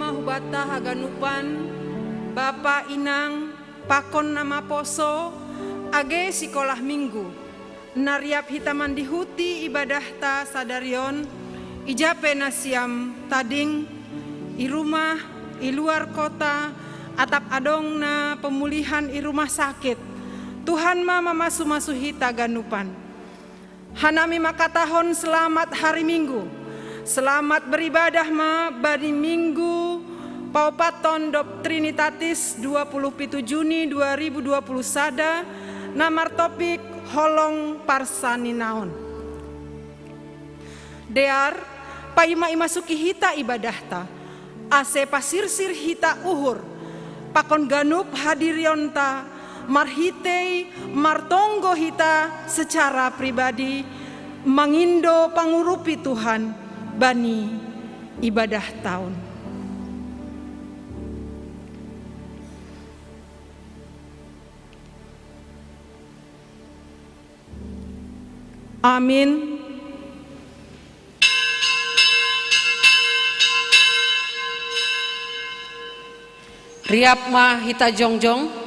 mama hubata haganupan, Bapa inang pakon nama poso, age sekolah minggu. Nariap hitaman dihuti ibadah ta sadarion, ijape nasiam tading, i rumah, i luar kota, atap adong na pemulihan i rumah sakit. Tuhan mama masu hita ganupan. Hanami makatahon selamat hari Minggu. Selamat beribadah ma badi Minggu Paupaton Trinitatis 27 Juni 2020 sada. Namar topik holong parsani naon. Dear paima imasuki hita ibadahta. Ase pasirsir hita uhur. Pakon ganup hadirionta marhitei martonggo hita secara pribadi mangindo pangurupi Tuhan bani ibadah tahun. Amin. Riap ma hita jongjong.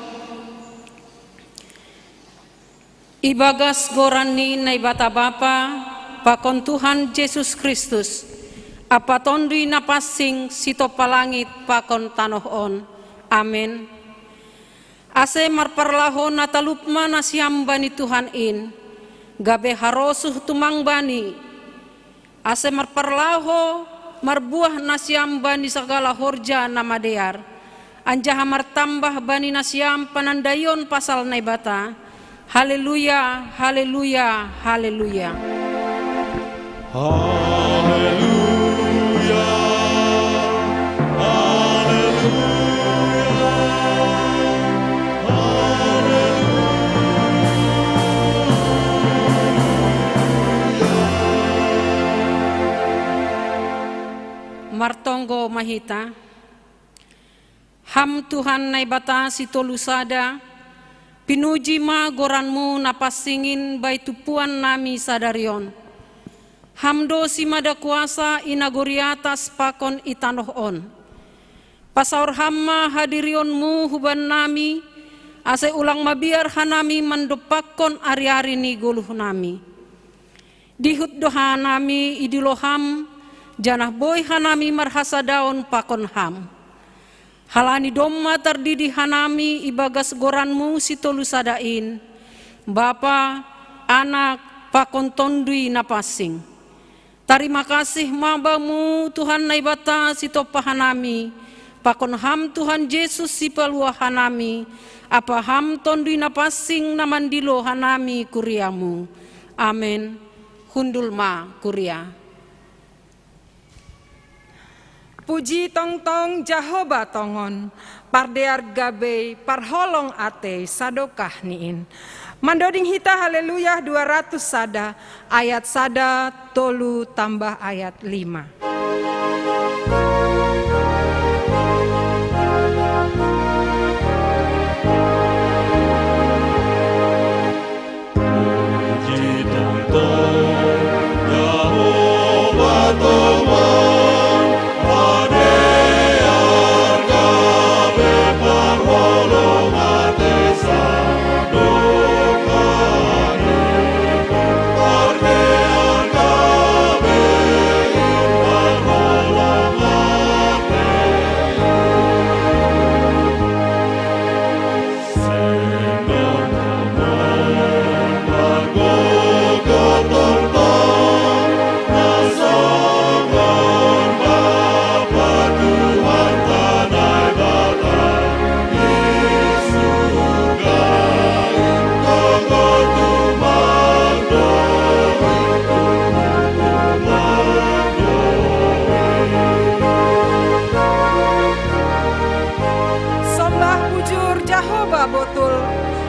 Ibagas gorani na ibata Bapa, pakon Tuhan Yesus Kristus, apa tondui napasing sito palangit pakon tanohon. Amin. Ase marparlahon natalupma nasiam bani Tuhan in, gabe harosuh tumang bani. Ase marparlaho marbuah nasiam bani segala horja nama dear. Anjaha martambah bani nasiam panandayon pasal naibata. Haleluya, haleluya, haleluya. Haleluya, haleluya. Martonggo mahita. Ham Tuhan naibata sitolusada, pinuji ma goranmu napasingin bai tupuan nami sadarion. Hamdo si mada kuasa inagori atas pakon itanohon. Pasaur hamma hadirionmu huban nami, ase ulang mabiar hanami mandopakon ari-ari ni guluh nami. Dihut doha nami idiloham, janah boy hanami marhasadaon pakon ham. Halani domma tardidi hanami ibagas goranmu sitolusadain. Bapa, anak, pakon tondui napasing. Terima kasih mabamu Tuhan naibata sitopahanami. Pakon ham Tuhan Yesus sipalua hanami. Apa ham tondui napasing namandilo hanami kuriamu. Amin. Hundul ma kuria. Puji tong-tong Jehovah tongon, pardear gabe parholong ate sadokah niin. Mandoding hita haleluya 200 sada, ayat sada tolu tambah ayat 5.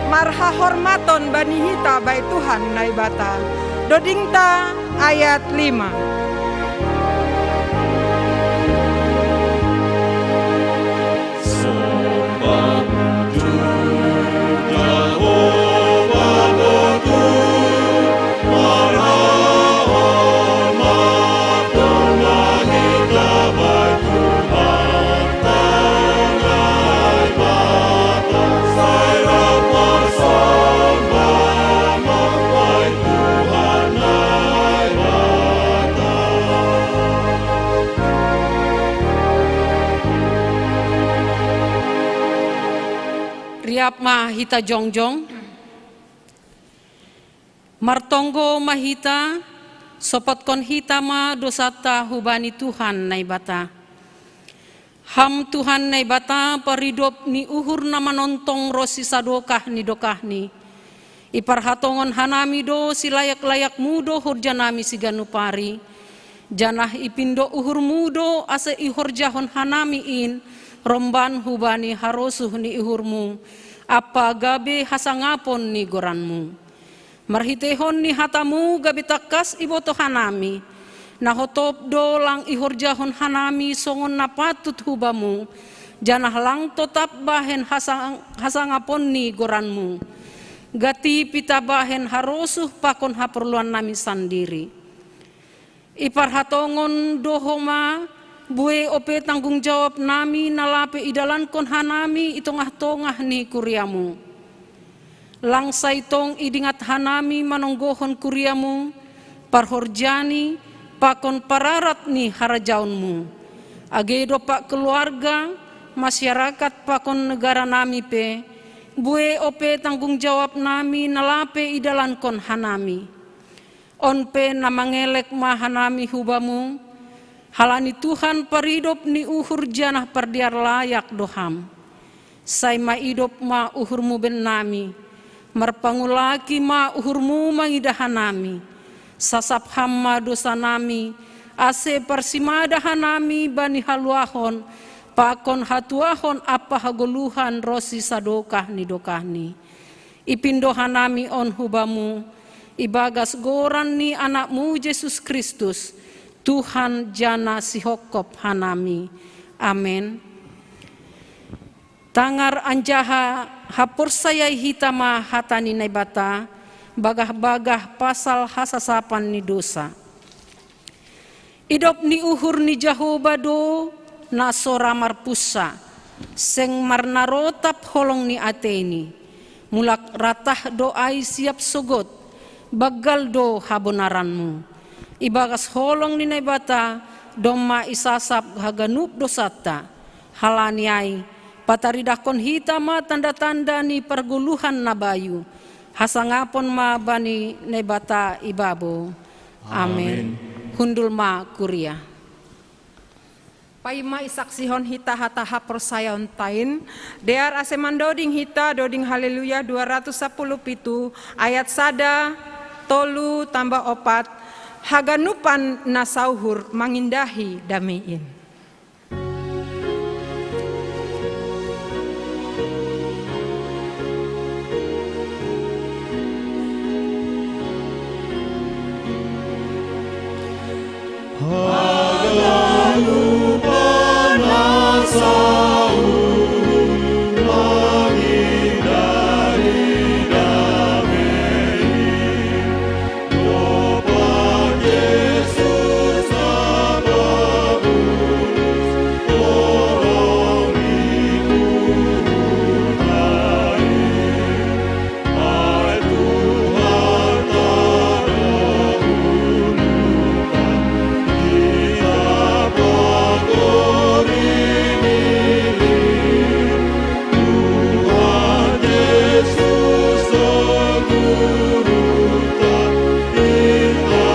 Marha hormaton bani hita bai Tuhan naibata. Dodingta ayat 5. Tuhan riap ma hita jongjong. Martonggo mahita sopat kon hita ma dosata hubani Tuhan nai bata. Ham Tuhan nai bata paridop ni uhur na manontong rosi sadokah ni dokah ni. Iparhatongon hanami do silayak-layak mudo hurjanami siganupari. Janah ipindo uhur mudo ase ihorjahon hanami in. Romban hubani harosuh ni ihurmu, apa gabe hasangapon ni goranmu. Marhitehon ni hatamu gabe takas iboto hanami, nahotop do lang ihorjahon hanami songon napatut hubamu, janah lang totap bahen hasangapon ni goranmu. Gati pita bahen harosuh pakon haperluan nami sandiri. Iparhatongon dohoma, bue ope tanggung jawab nami nalape idalan kon hanami itongah-tongah ni kuriamu. Langsai tong idingat hanami manonggohon kuriamu, parhorjani pakon pararat ni harajaunmu. Agedo pak keluarga, masyarakat pakon negara nami pe, bue ope tanggung jawab nami nalape idalan kon hanami. Onpe namangelek mahanami hubamu, halani Tuhan paridop ni uhur janah pardiar layak doham. Sai ma idop ma uhurmu ben nami. Marpangulaki ma uhurmu mangidahanami. Sasap hamma dosa nami. Ase parsimadahanami bani haluahon. Pakon hatuahon apa hagoluhan rosi sadokah ni dokah ni. Ipindohanami on hubamu. Ibagas goran ni anakmu Yesus Kristus. Tuhan jana sihokop hanami. Amin. Tangar anjaha hapur sayai hitama hatani naibata, bagah-bagah pasal hasasapan ni dosa. Idop ni uhur ni jahobado nasora marpusa, seng marnarotap holong ni ateni, mulak ratah doai siap sogot, bagal do habonaranmu. Ibagas holong ni naibata doma isasap haganup dosata halaniai pataridakon hitama tanda-tanda ni perguluhan nabayu hasangapon ma bani naibata ibabo. Amin. Hundul ma kuria. Paima isaksihon hita hataha persayon tain dear asemandoding hita doding haleluya 210 pitu ayat sada tolu tambah opat haganupan nasauhur mangindahi damiin. Haganupan nasauhur mangindahi damiin. Opat Yesus nababulus orang dikuhurtain. Hai Tuhan tarohulukan kita pagorini. Tuhan Yesus segurutan kita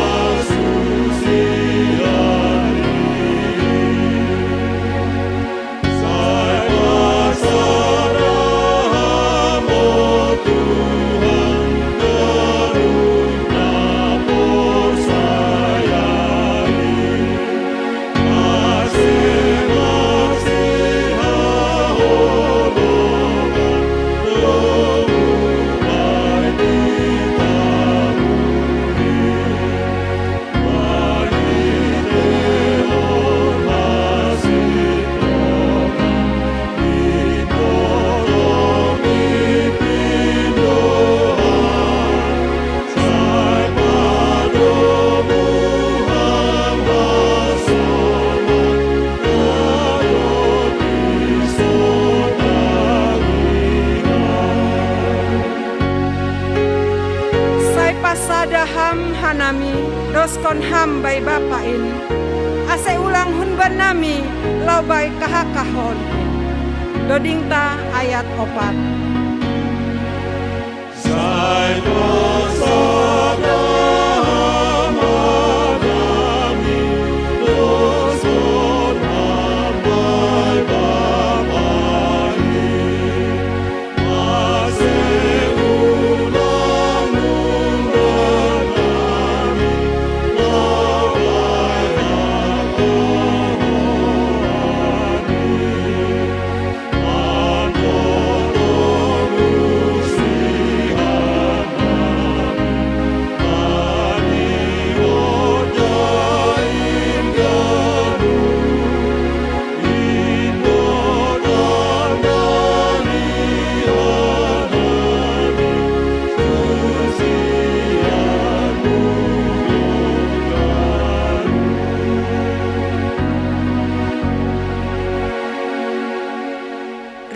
susiari. Saya pasarahamu Tuhan karuna persayai. Masih-masih haholongan temumai ditaburi. Mahiteon masih tongan ditolongi pindohan. Sai padomu hamba soman kayoti sodaringan. Sai pasadaham hanami doskon ham bai bapain ase ulang hunban nami lau bai kahakahon dodingta ayat opat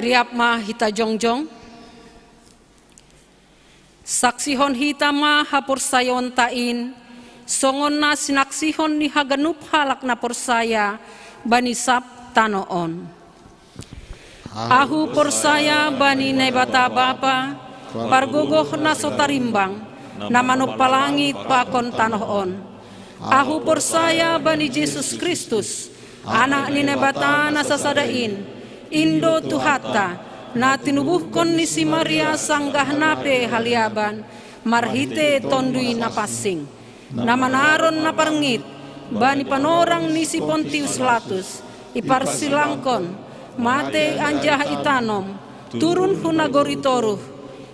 Riap ma hita jongjong, saksihon hita ma hapur sayon tain, songon na sinaksihon ni haganup halak na porsaya, banisap tanoon. Ahu porsaya bani nebata bapa, pargogoh na sotarimbang, na manup palangit pakon tanoon. Ahu porsaya bani Jesus Kristus, anak ni nebata na sasadain, Indo tuhata, na tinubuhkon ni si Maria sanggah nape haliaban, marhite tondui na pasing, na manaron na parngit, bani panorang ni si Pontius Latus, iparsilangkon, mate anjah itanom, turun hunagoritoruh,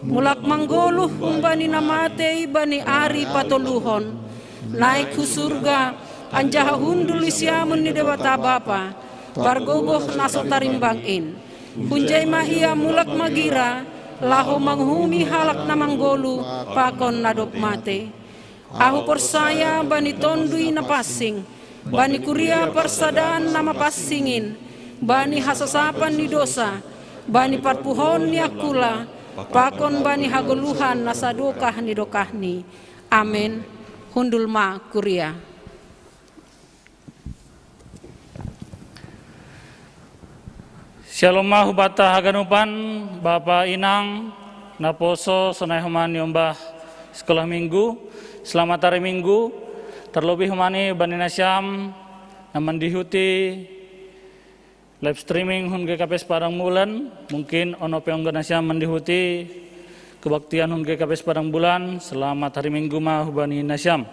mulak manggoluh bani na mate bani ari patoluhon, naik ku surga, anjah hundul isyamun ni dewata bapa, pargogoh naso tarimbangin, hunjay ma ia mulak magira, laho manghumi halak na manggolu, pakon nadop mate. Ahu porsaya bani tondui na pasing, bani kuria persadaan na mapasingin, bani hasasapan ni dosa, bani parpuhon ni akula, pakon bani hagoluhan na sadokah ni dokahni. Amin. Hundul ma kuria. Shalom mahubata haganupan Bapak Inang Naposo Sonai Humani Ombah Sekolah Minggu. Selamat hari Minggu. Terlebih humani Bani Nasyam naman dihuti live streaming hun GKP Padang Bulan. Mungkin ono peongga Nasyam mendihuti kebaktian hun GKP Padang Bulan. Selamat hari Minggu mahubani Nasyam.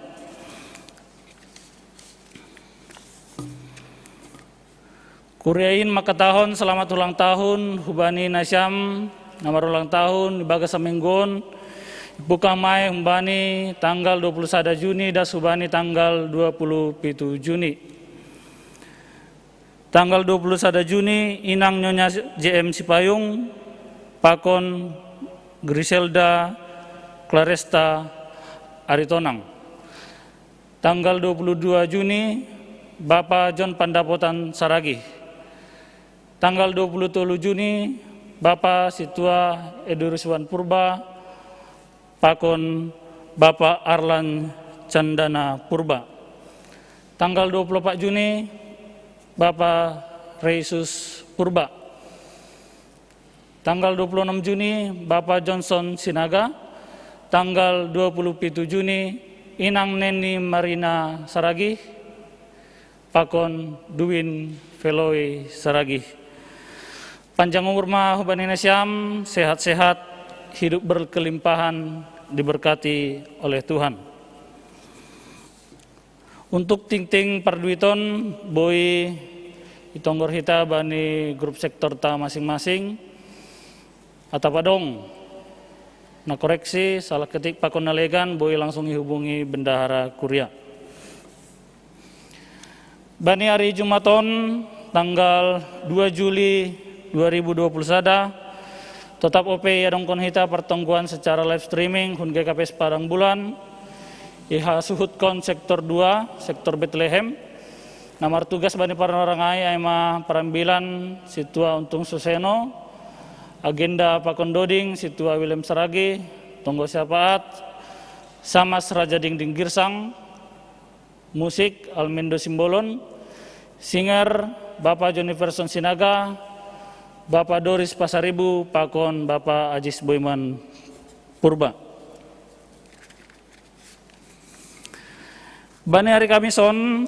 Kuriain makatahon selamat ulang tahun hubani Nasyam nomor ulang tahun ibaga saminggon buka mai hubani tanggal 21 Juni das hubani tanggal 27 Juni. Tanggal 21 Juni inang Nyonya JM Sipayung pakon Griselda Claresta Aritonang. Tanggal 22 Juni Bapak John Pandapotan Saragi. Tanggal 27 Juni, Bapak Situa Eduruswan Purba, pakon Bapak Arlan Candana Purba. Tanggal 24 Juni, Bapak Reisus Purba. Tanggal 26 Juni, Bapak Johnson Sinaga. Tanggal 27 Juni, Inang Neni Marina Saragi, pakon Duwin Veloy Saragi. Panjang umur mah hubani Nasyam, sehat-sehat, hidup berkelimpahan, diberkati oleh Tuhan. Untuk ting-ting parduiton, boy itonggor hita bani grup sektor ta masing-masing, atau padong, na koreksi, salah ketik pakon nalegan, boy langsung dihubungi bendahara kuria. Bani hari Jumaton, tanggal 2 Juli 2021 tetap OP ya dongkon hita pertengguan secara live streaming hun GKP Padang Bulan iha suhutkon sektor 2 sektor Bethlehem namar tugas bani para orang aima perambilan situa untung suseno agenda pakon doding situa William Saragi tonggo syafaat Samas Raja Dingding Girsang musik Almendo Simbolon singer Bapak Johnny Person Sinaga Bapak Doris Pasaribu, pakon Bapak Ajis Boyman purba. Bani hari Kamison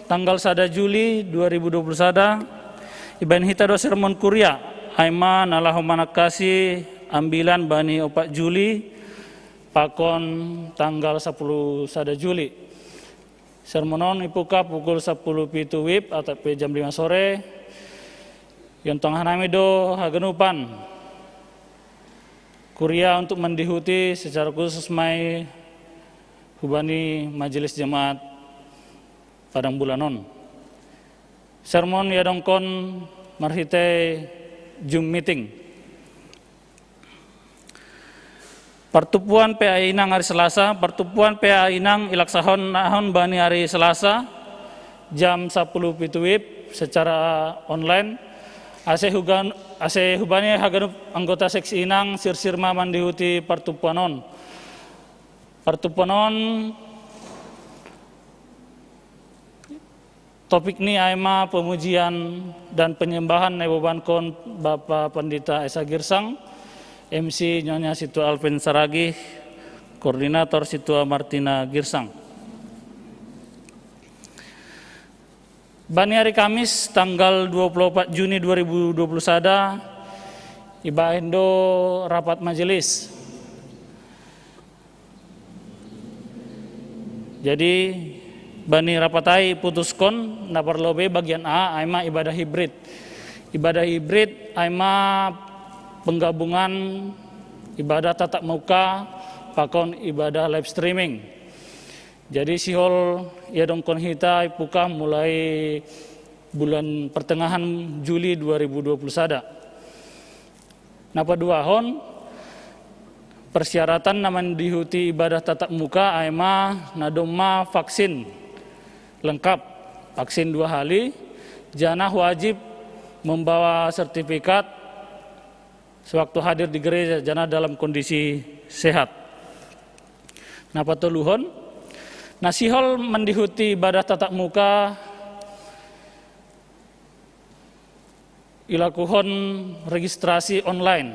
tanggal 1 Juli 2021 iban hita do sermon kuria aima nalahomanakasi ambilan bani 4 Juli pakon tanggal 10 Juli. Sermonon ipuka pukul 10 pitu wib atau jam 5 sore. Yang tengah nami do hagenupan kuria untuk mendihuti secara khusus mai hubani majelis jemaat padang bulanon. Sermon ya dongkon marhite Zoom meeting. Pertupuan PA Inang hari Selasa, pertupuan PA Inang ilaksahon nahon bani hari Selasa jam 10 pitu wib secara online. Ase hubani hagan anggota seksi Inang sir-sirma mandihuti pertupuanon. Pertupuanon topik ini aima pemujian dan penyembahan nebabankon Bapak Pendeta Esa Girsang, MC Nyonya Situa Alvin Saragih, Koordinator Situa Martina Girsang. Bani hari Kamis tanggal 24 Juni 2021 Ibahendo rapat majelis. Jadi bani rapatai putuskon naparlobe bagian A aima ibadah hibrid. Ibadah hibrid aima penggabungan ibadah tatap muka pakon ibadah live streaming. Jadi sihol ya dongkon hita ipuka mulai bulan pertengahan Juli 2021. Napa dua hon persyaratan naman dihuti ibadah tatap muka aima nadoma vaksin lengkap, vaksin 2 kali, jana wajib membawa sertifikat sewaktu hadir di gereja jana dalam kondisi sehat. Napa toluhon? Nasihol mendihuti ibadah tatap muka ilakuhon registrasi online.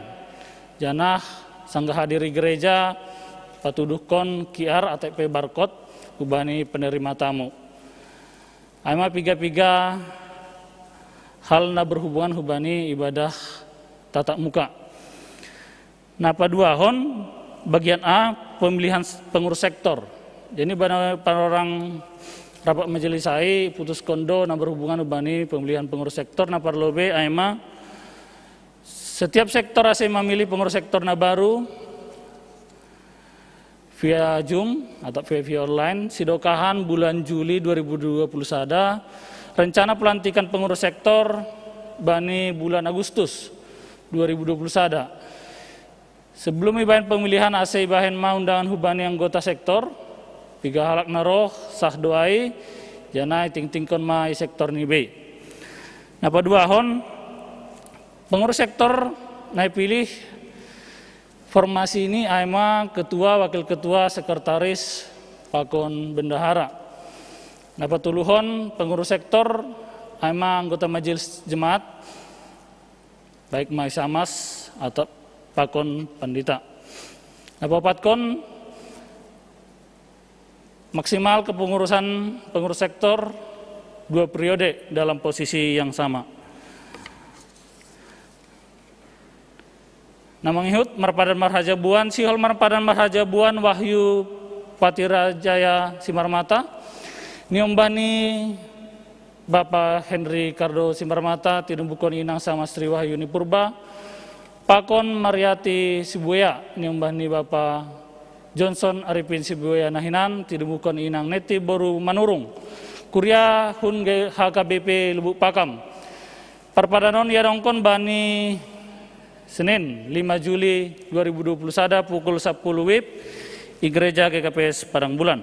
Jana sangga hadir di gereja patuduhkon QR ATP barcode hubani penerima tamu. Aima piga-piga hal na berhubungan hubani ibadah tatap muka. Napa dua hon bagian A pemilihan pengurus sektor. Jadi para orang rapat majelis saya putus kondo na berhubungan hubani pemilihan pengurus sektor na parlobe aima setiap sektor ase memilih pengurus sektor na baru via Zoom atau via online sidokahan bulan Juli 2021 rencana pelantikan pengurus sektor bani bulan Agustus 2021. Sebelum ibahan pemilihan ase ibahan ma undangan hubani anggota sektor, tiga halak naroh sah doai, jana ting-tingkon ma sektor nibe. Napa dua hon, pengurus sektor naik pilih formasi ini aima ketua, wakil ketua, sekretaris, pakon bendahara. Napa tuluhon pengurus sektor aima anggota majelis jemaat, baik maisamas atau pakon pandita. Napa patkon maksimal kepengurusan pengurus sektor 2 periode dalam posisi yang sama. Namangihut Marpadan Marhajabuan, Sihol Marpadan Marhajabuan Wahyu Patirajaya Simarmata, Niombani Bapak Henry Kardo Simarmata, Tinumbukon Inang sama Sri Wahyuni Purba, Pakon Mariati Sibuya, Niombani Bapak Johnson Arifin Sibuya Nahinan, Tinumbukon Inang Neti Boru Manurung, Kuria Hunge HKBP Lubuk Pakam, Parpadanon Yarongkon Bani Senin 5 Juli 2021 pukul 10 WIB di Gereja GKPS Padang Bulan.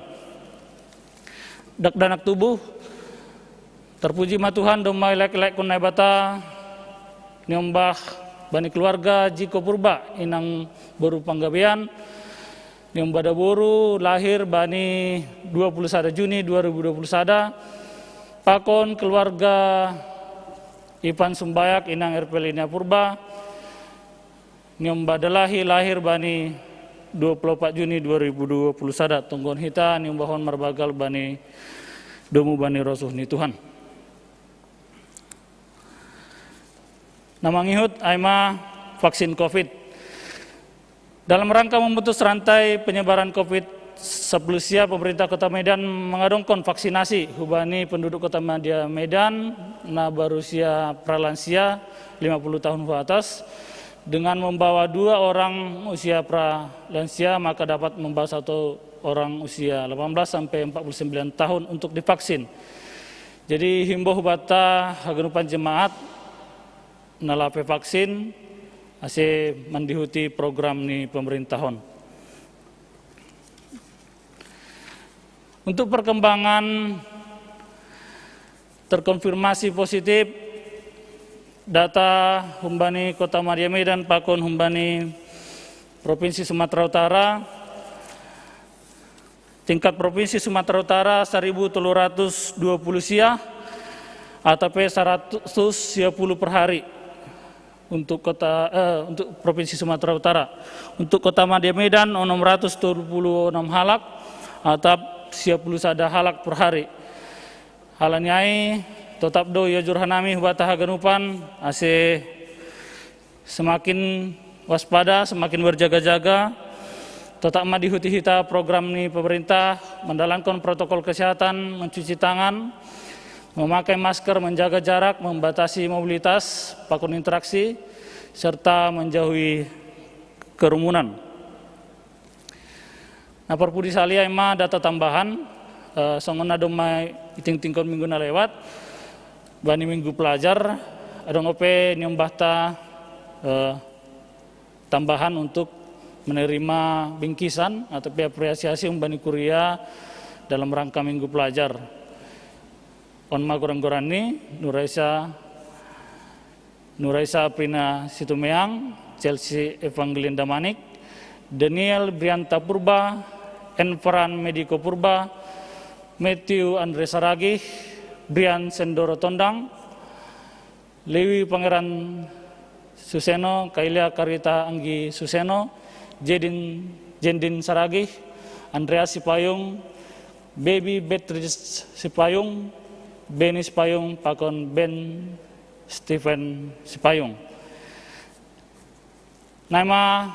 Dak danak tubuh terpuji ma Tuhan domai lek-lek kun naibata niombah bani keluarga Jiko Purba inang boru panggabean niombada boru lahir bani 21 Juni 2021 pakon keluarga Ipan Sumbayak inang RP Linia Purba niombada lahir bani 24 Juni 2020 sada tungguan hita ni umbahon marbagal bani domu bani rosuh ni Tuhan. Nama ngihut aima vaksin COVID. Dalam rangka memutus rantai penyebaran COVID-19, pemerintah Kota Medan mengadongkan vaksinasi hubani penduduk Kota Medan na berusia pralansia 50 tahun ke atas. Dengan membawa 2 orang usia pralansia, maka dapat membawa 1 orang usia 18 sampai 49 tahun untuk divaksin. Jadi himbau bata hagenupan jemaat nalape vaksin ase mandihuti program ni pemerintahon. Untuk perkembangan terkonfirmasi positif data humbani Kota Madia Medan pakon humbani Provinsi Sumatera Utara, tingkat Provinsi Sumatera Utara 1.320 sia atau 110 per hari untuk untuk Provinsi Sumatera Utara. Untuk Kota Madia Medan 626 halak atau 10 halak per hari. Halanyai tetap do ya jurhanami hubata haganupan ase semakin waspada, semakin berjaga-jaga, tetap madihuti hita program ni pemerintah, mendalankan protokol kesehatan, mencuci tangan, memakai masker, menjaga jarak, membatasi mobilitas, pakun interaksi, serta menjauhi kerumunan. Nah, perpudi salia ema data tambahan, songona domai iting-tingkon minggu na lewat, bani minggu pelajar, ada ngope nyembahta tambahan untuk menerima bingkisan atau apresiasi umbani kuria dalam rangka minggu pelajar. Onma gorang-gorang ni Nuraisa Aprina Situmeang, Chelsea Evangeline Damanik, Daniel Brianta Purba, Enveran Mediko Purba, Matthew Andre Saragih, Brian Sendoro Tondang, Lewi Pangeran Suseno, Kailia Karita Anggi Suseno, Jendin Saragih, Andreas Sipayung, Baby Beatrice Sipayung, Benny Sipayung, pakon Ben Stephen Sipayung. Nama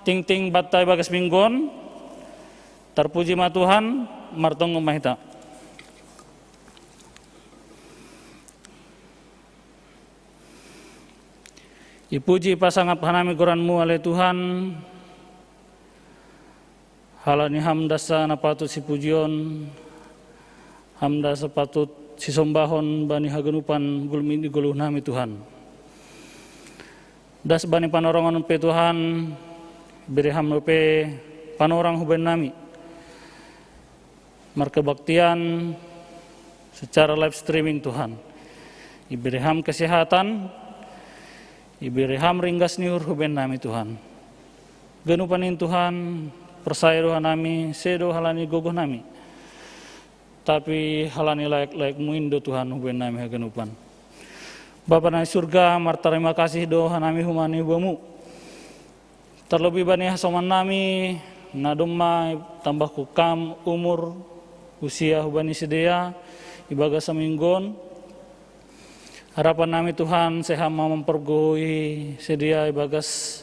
ting-ting batai bagas minggon, terpuji ma Tuhan, martong mahita. Ipuji pasangat hanami goranmu oleh Tuhan, halani hamdasa napatut si pujion, hamdasa patut si sombahon bani hagenupan gulmi di guluh nami Tuhan. Das bani panorongan pe Tuhan, beri hampe panorang huben nami. Markebaktian secara live streaming Tuhan. Iberi ham kesehatan, iberi ham ringgas niur huben nami Tuhan. Genupanin Tuhan, persaya doa nami, sedo halani gogoh nami. Tapi halani layak-layak muindo Tuhan huben nami hagenupan. Bapa nami surga, martarima kasih doa nami humani hubamu. Terlebih bani hasoman nami, nadomai tambah kukam umur, usia hubani sedia, ibaga seminggon. Harapan nami Tuhan sehama mempergoi sedia ibagas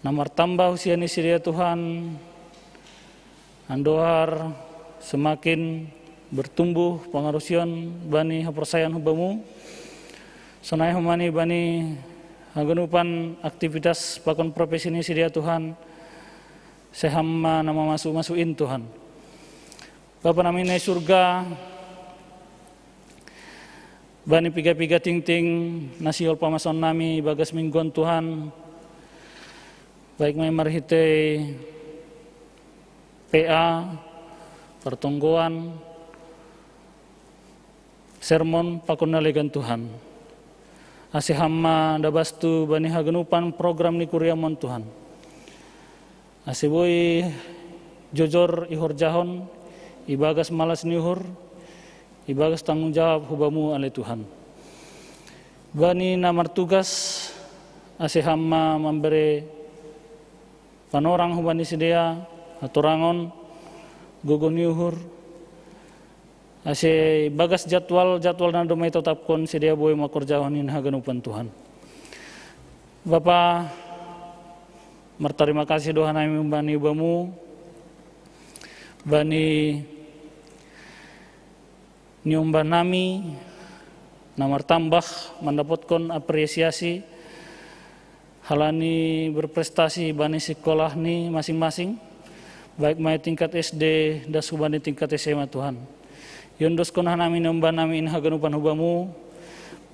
namar tambah usia ni sedia Tuhan. Andohar semakin bertumbuh pengarusion bani hapersayan hubamu. Sonai humani bani hagenupan aktivitas pakon profesi ni sedia Tuhan. Sehama nama masuk-masukin Tuhan. Bapa nami nai surga, bani piga-piga ting-ting nasiol pamason nami bagas mingguan Tuhan, baik may marhite PA, pertonggoan, sermon pakon nalegan Tuhan. Asihama dabastu bani hagenupan program ni kuriamon Tuhan. Asiboy jojor ihor jahon, ibagas malas niuhur, ibagas tanggung jawab hubamu oleh Tuhan. Bani namar tugas asihama memberi panorang hubani sedia aturangon gogon yuhur ase bagas jadwal na domai tetapkon sedia boy makorjahonin haganupan Tuhan. Bapa, berterima kasih doa nami bani bamu, bani nyumba nami, namar tambah mendapatkan apresiasi halani berprestasi bani sekolah ni masing-masing, baik mai tingkat SD dan subani tingkat SMA Tuhan. Yondos konah nami nyumba nami in haganupan hubamu,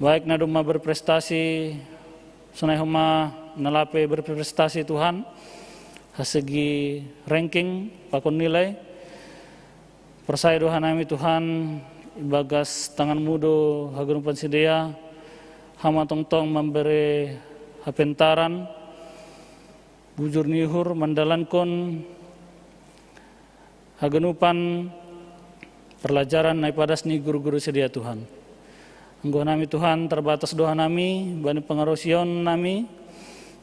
baik naduma berprestasi, sunai homa nalape berprestasi Tuhan, hasegi ranking pakon nilai, persaya doa nami Tuhan, bagas tangan mudo haganupan sedia, hama tong-tong memberi hapentaran, bujur nihur mandalankon haganupan pelajaran naik padas ni guru-guru sedia Tuhan. Anggo nami Tuhan terbatas doa nami, bani pengarosion nami,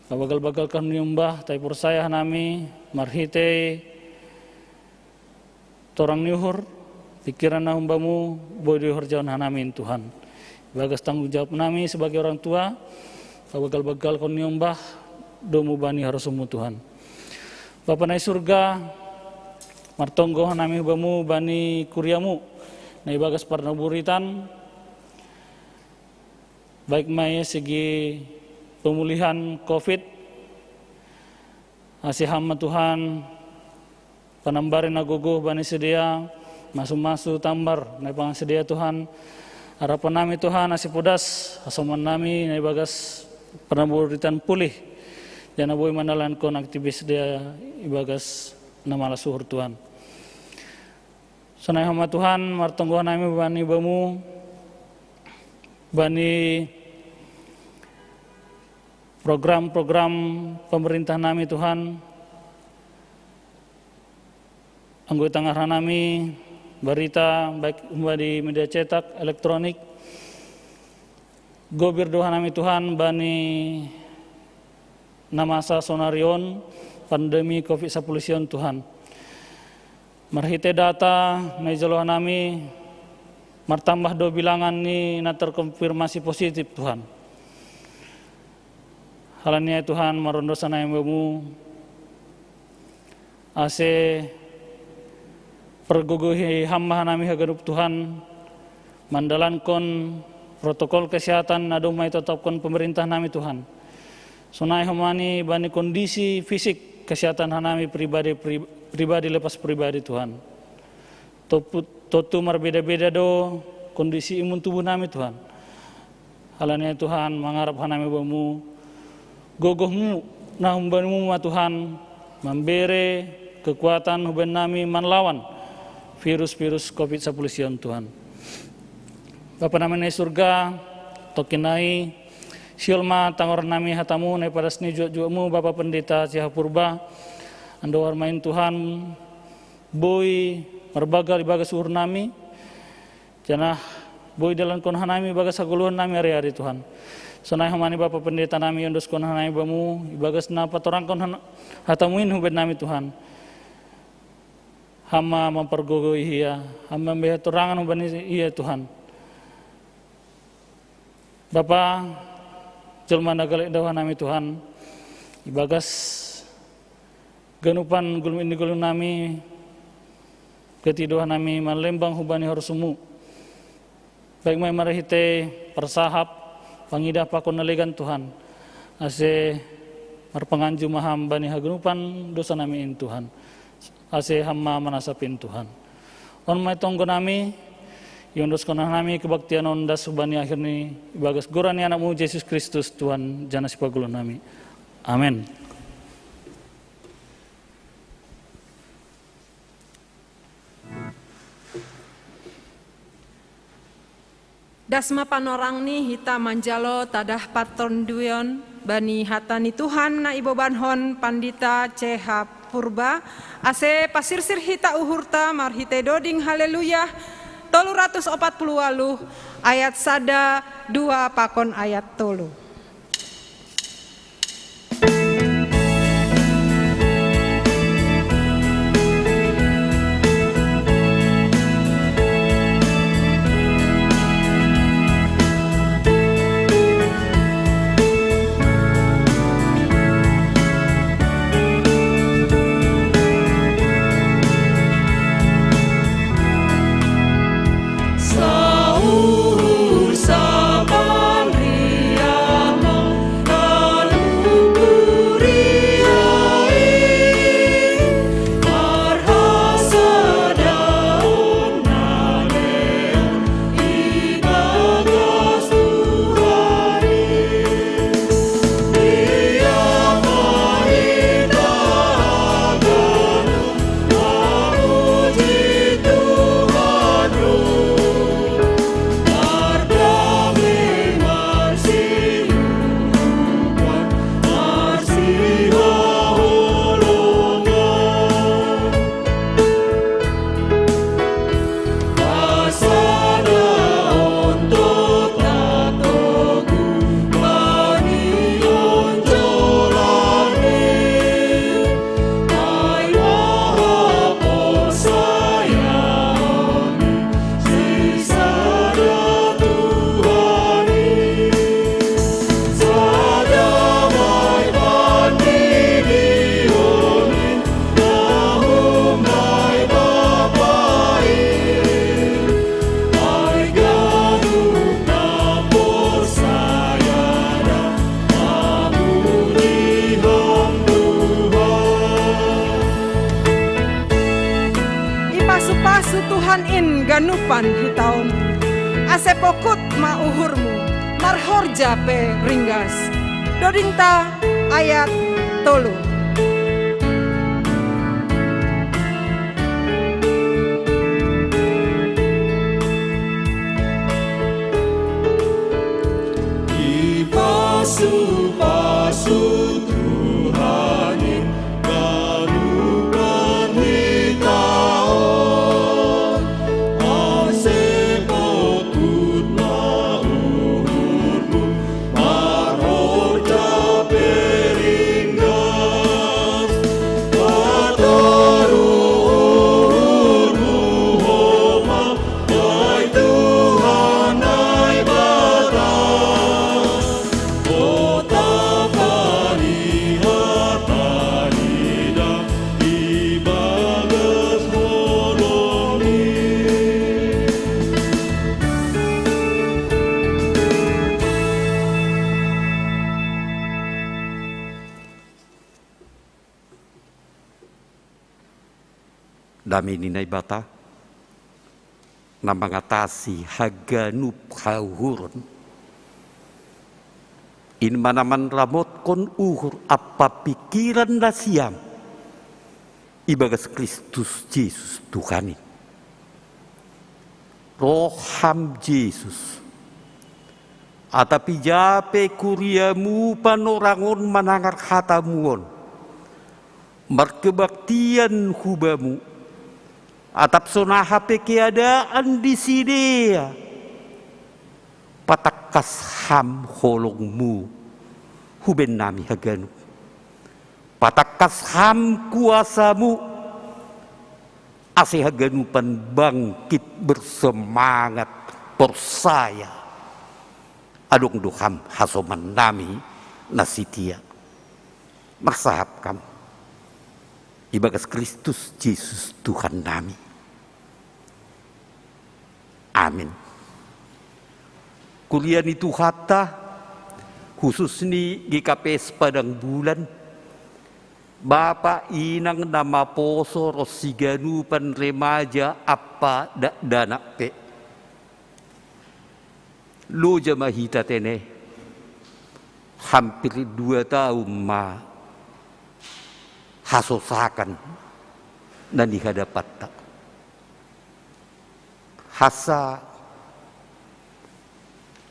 kabagal-bagal kan nyumbah, tai persaya nami, marhite, torang nyuhur, pikiran na humbamu, boy dihur jauh namin Tuhan. Bagas tanggung jawab nami sebagai orang tua, kabagal-bagal kan nyumbah, domu bani harus semua Tuhan. Bapa nai surga, martonggo nami humbamu, bani kuriamu, nai bagas parnaburitan, baik mai segi pemulihan COVID, asih hamba Tuhan, penambarin agogo bani sedia, masuk tambar, naik pangan sedia Tuhan, harapan nami Tuhan asih pudas, asoman nami naik bagas penamburitan pulih, jana boy mandalan kon aktivis dia ibagas namala suhur Tuhan. Sunai hamba Tuhan, martonggo nami bani bamu, bani program-program pemerintah nami Tuhan, anggota tengah nami, berita baik di media cetak, elektronik, gobir doa nami Tuhan, bani namasa sonarion, pandemi COVID-19 Tuhan. Marhite data, naijaloh nami, martambah do bilangan ni na terkonfirmasi positif Tuhan. Halanya Tuhan marondosan ayammu ase perguguhi hamba nami hagadup Tuhan mandalankon protokol kesehatan nadomai tetapkan pemerintah nami Tuhan. Sunai hamani bani kondisi fisik kesehatan nami pribadi lepas pribadi Tuhan. Totu berbeda-beda do kondisi imun tubuh nami Tuhan. Halanya Tuhan mengharap nami bamu gogohmu nah humbanmu Tuhan memberi kekuatan huban nami manlawan virus-virus COVID-19 Tuhan. Bapa namanya surga tokinai silma tangor nami hatamu nai pada seni juamu Bapa Pendeta Cihapurba ando warmain Tuhan boy merbaga ibaga suhur nami janah boy dalam kon hanami baga saguluhan nami hari-hari Tuhan. Sonai hamani Bapa Pendeta nami yondos kon hanami bamu ibagas napa torang kon hatamuin huben nami Tuhan. Hama mempergogoi ia, hama membehat torangan huben ia Tuhan. Bapa jelma nagalek dawa nami Tuhan ibagas ganupan gulum ini gulum nami ketidoa nami malembang hubani harsumu baik mai marahite persahap pangidah pakon nalegan Tuhan ase marpenganju maham bani hagunupan dosa nami in Tuhan ase hamma manasapin Tuhan on mai tonggo nami yondos konah nami kebaktian ondas subani akhir ni bagas gorani anakmu Yesus Kristus Tuhan jana sipagulun nami amin. Dasma panorang ni hita manjalo tadah patron duyon bani hatani Tuhan na ibo banhon pandita CH Purba ase pasirsir hita uhurta marhite doding haleluya 340 ayat sada 2 pakon ayat 3. Tuhan in ganupan hitaun, ase pokut ma uhurmu, marhorja pe ringgas. Dodingta ayat 3. Pasu Tuhanin ganupan hitaon, ase pokut na uhurmu, marhorja peringgas. Padaru uhurmu homa, hai Tuhan ai batas. Dami ninay bata na mangatasi haganup hauhuron. In manaman ramot kon uhur apa pikiran na siyam ibagas Kristus Jesus Tuhanin. Roham Jesus atapi jape kuriamu panorangon manangar hatamuon markebaktian hubamu atap sonaha pe keadaan di sini patakas ham holongmu huben nami haganu patakas ham kuasamu ase haganupan bangkit bersemangat persaya adong duham hasoman nami nasitia marsahap kam ibagas Kristus Jesus Tuhan nami. Amin. Kuliah itu hatta khusus ni GKPS Padang Bulan Bapak inang nama poso rosiganupan remaja apa dana pe lo jamahita tene hampir 2 tahun ma hasosakan dan dihadapat tak hasa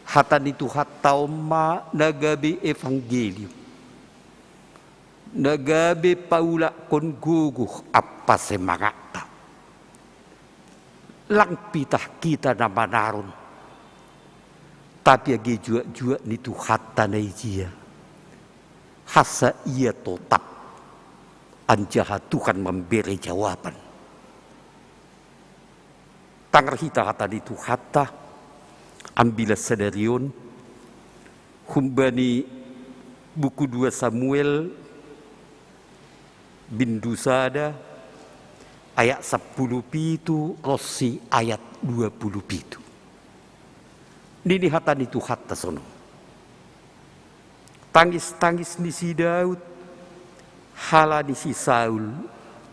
hatan itu hatta ma nagabi evangelium nagabi paula kon guguh apa semangata lang pitah kita nama narun tapi agi jua nitu hatta naijia hasa ia tetap anjaha Tuhan memberi jawaban tangar hita hata itu hatta ambil sadarion humbani buku 2 Samuel bin Dusada ayat 10 pitu rosi ayat 20 pitu nini hatan itu hatta sono tangis ni si Daud hala ni si Saul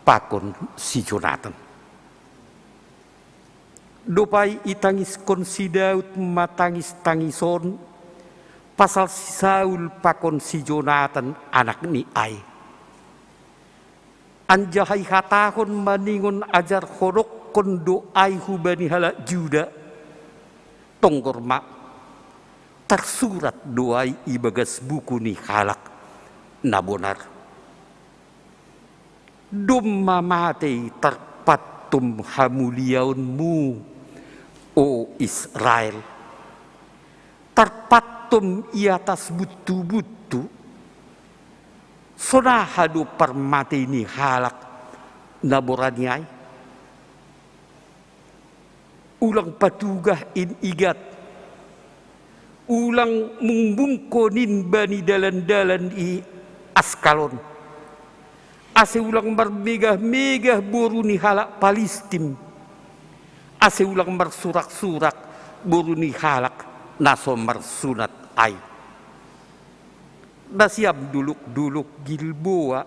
pakon si Jonathan dopai itangis kon si Daud matangis-tangison pasal si Saul pakon si Jonathan anak ni Ai. Anjahai hatahon maningon ajar horok kon doai hubani hala Juda tonggorma tersurat doai ibagas buku ni halak nabonar. Dumma mate terpatum hamuliaunmu O Israel, terpatum i atas butu-butu, sonahadu permati ini halak naboraniai, ulang patugah in igat, ulang mungbungkonin bani dalan-dalan i Askalon, ase ulang bermegah-megah boruni halak Palestin, ase ulang bersurak-surak boruni halak naso mersunat ai. Nasiam duluk-duluk Gilboa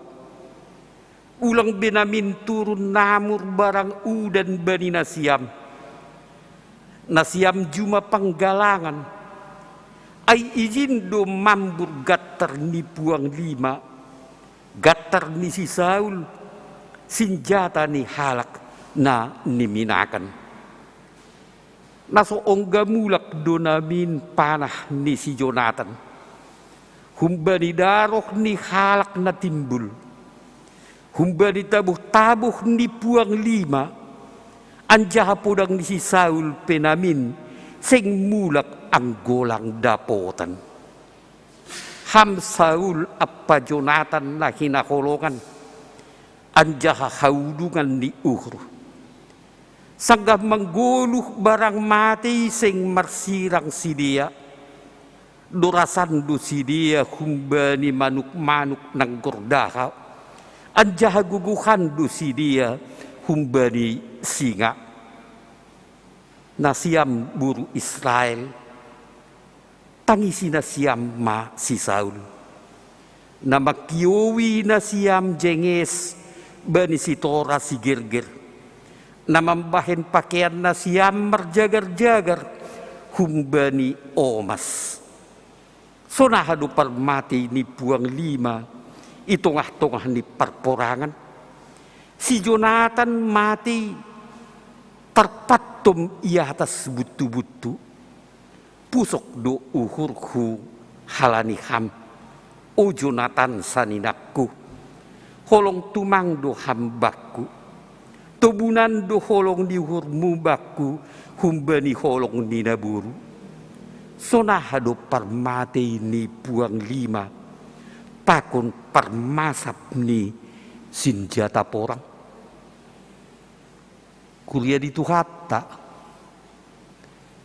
Ulang benamin turun namur barang udan bani nasiam. Nasiam juma panggalangan. Ay izin do mambur gatar ni puang lima. Gatar ni si Saul. Senjata ni halak na niminakan. Naso ongga mulak do namin panah ni si Jonathan. Humbani daroh ni halak na timbul. Humbani tabuh-tabuh ni puang lima. Anjaha podang ni si Saul penamin. Sing mulak ang golang dapotan. Ham Saul apa Jonathan na hinakolongan. Anjaha haudungan ni Uhur. Sanggah mengguluh barang mati sing marsirang si dia. Dorasan do si dia humbani manuk-manuk nang gordaha. Anjaha guguhan do si dia humbani singa. Nasiam buru Israel. Tangisi nasiam ma si Saul. Namakiyowi nasiam jenges bani si Tora si Gerger. Namambahin pakaian nasiam merjagar-jagar humbani omas. Sonahado parmati ni puang lima. Itongah-tongah ni perporangan. Si Jonathan mati terpatum ia atas butu-butu. Pusok do uhurku halani ham. O Jonathan saninakku. Holong tumang do hambaku. Tobunan do holong di uhur mubaku. Humbani holong ni naburu. Sonahado parmati ni puang lima. Pakon parmasap ni senjata porang. Kuliah di Tuhata.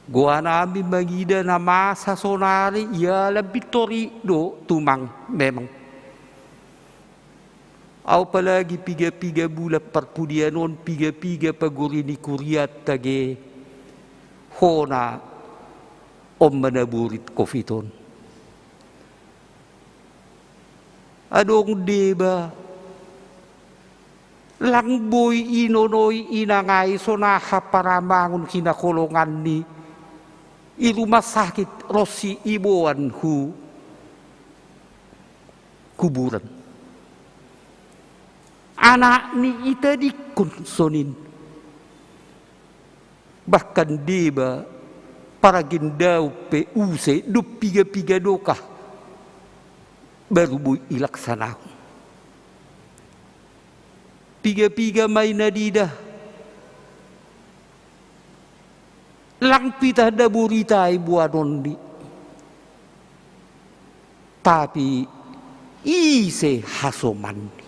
Gua namin magida na masa sonari ya lebih tori do tumang memang. Au palagi piga-piga bulan perpudianon piga-piga paguri ni kuriat tage hona om manaburit kofiton. Adong deba langboy inonoy inangay sonaha para mangun kinakolongan ni irumah sakit Rosi Iboan hu kuburan. Anak ni ita dikonsonin. Bahkan deba para gendau pe use do piga-piga dokah baru boy ilaksanakan. Piga-piga may nadida. Lang pitah da burita ibuanon di. Tapi ise hasoman.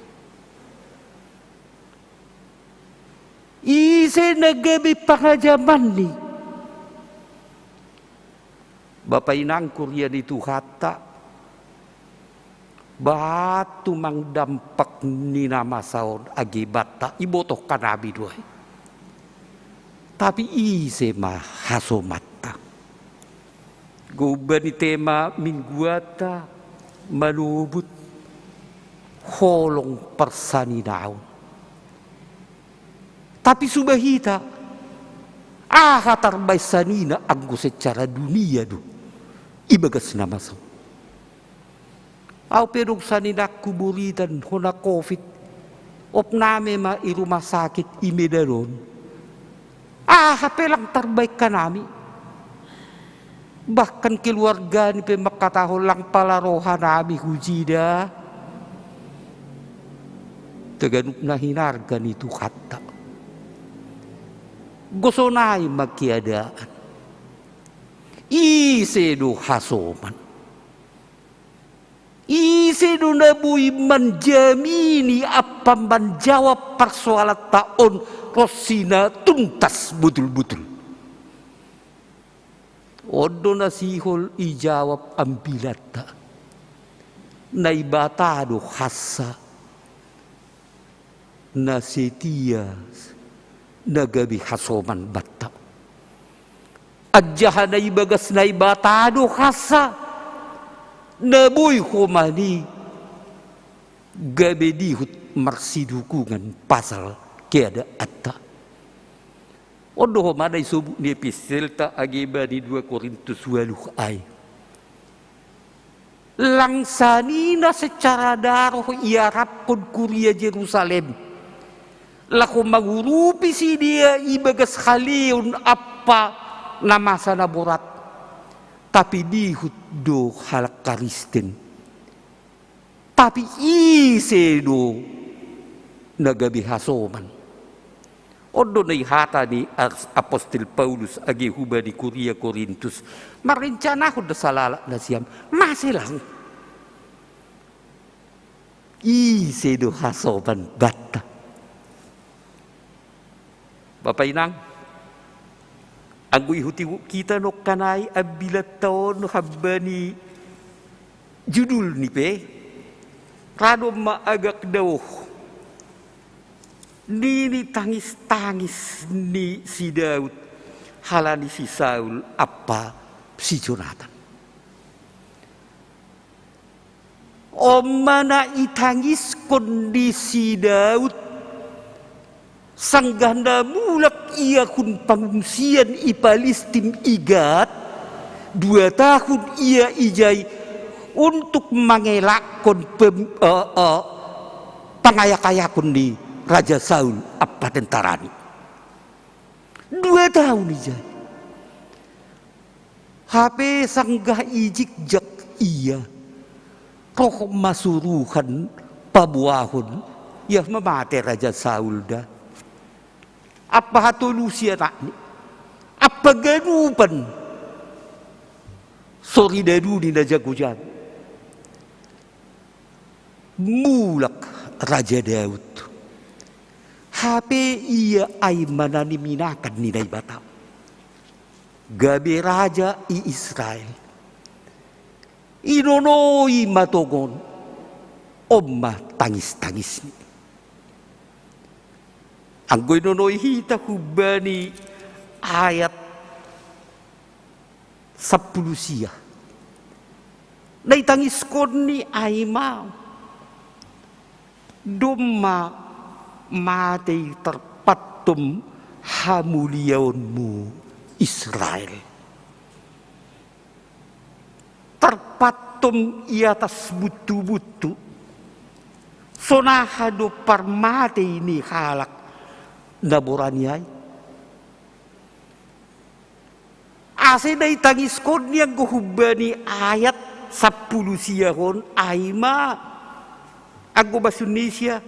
Ise nagabi pangajaman ni. Bapak inang Korea itu hata. Batu mang dampak ni nama saon agibata ibotoh kanabi duai. Tapi ise mah hasomata. Gubani tema mingguata malubut holong persaninaon. Tapi subahita tarbay sanina anggo secara dunia do. Ibagas nama saon. Au pedong sanindak kuburitan hona COVID. Opname ma irumah sakit imedaron. Hapelang terbaik kanami. Bahkan keluarga ni pemakataho lang palarohan nami hujida. Taganuk na hinargan itu kata. Gosonay magkiadaan. Isedo hasoman. Isi dunabuy menjamini apa menjawab persoalan taon Rosina tuntas betul-betul. Odo nasihol ijawab ambilata. Naibatado hasa. Nasetia nagabi hasoman bata. Adjaha naibagas naibatado hasa. Nabuy humani gabe dihut marsi dukungan pasal keada atta. Ondo madai subuh ni epistel ta ageba di 2 Korintus 8 ay. Langsanina secara daroh ia rapkon kuria Jerusalem. Laku magurupi si dia ibagas khaliun apa nama sana borat. Tapi dihut do halak Kristen. Tapi ise do nagabi hasoman. Odo na ihata ni Apostol Paulus agi huba di Kuria Korintus. Marencana ko da salala na siyam. Masilang. Ise do hasoman bata. Bapak Inang. Ang ihuti kita no kanay abilat taon no habani judul ni pe. Rado maagak daw. Nini tangis-tangis ni si Daud. Halani si Saul apa si Jonathan. O mana itangis kondisi Daud. Sang ganda mulak ia kun pengungsian i Palestin igat 2 tahun ia ijai untuk mengelakkan pengayakayakun di Raja Saul apa tentarani 2 tahun ijai HP sanggah ijik jak ia roh masuruhan pabuahun ya memate Raja Saul dah. Apa hatulusia tak ni? Apa ganupan? Sorry dadu di najagujan. Mulak Raja Daud. HP ia ay manani minakan ni Naibata. Gabi Raja i Israel. Inonoi matogon. Omma tangis-tangis ni. Ang inonoy hita hubani ayat 10 siya. Naitangis ko ni Aima. Duma matay terpatum hamuliaunmu Israel. Terpatum iatas butu-butu. Sonahado parmatay ni halak. Naboranyay. Asin na itangis ko niyang guhubani ayat 10 siyahon Aima. Ako basunisya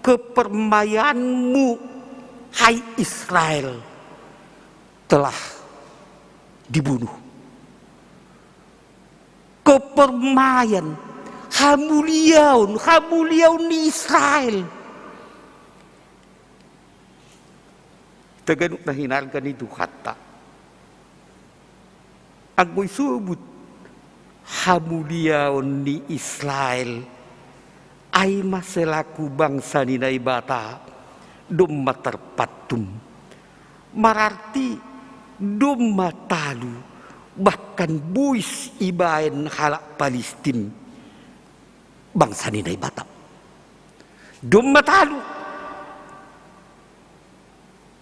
kepermayanmu hai Israel telah dibunuh. Kepermayan hamuliaun ni Israel. Taganuk na hinargan itu kata. Agoy subut hamuliaon ni Israel ay maselaku bangsa ni Naibata dumma terpatum. Mararti dumma talu bahkan buis ibaen halak Palestin bangsa ni Naibata. Dumma talu.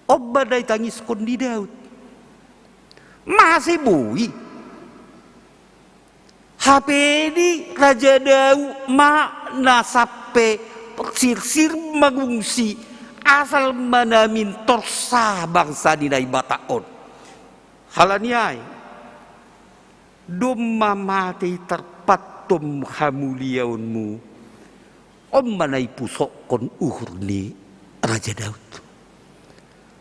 Oba day tangis kon di Daud. Masih bui. HP di Raja Daud nasape sirsir mengungsi asal manamin torsa bangsa di Naibataon. Halaniay. Dumma mati terpatum hamuliaunmu. Manay pusok kon uhurni Raja Daud.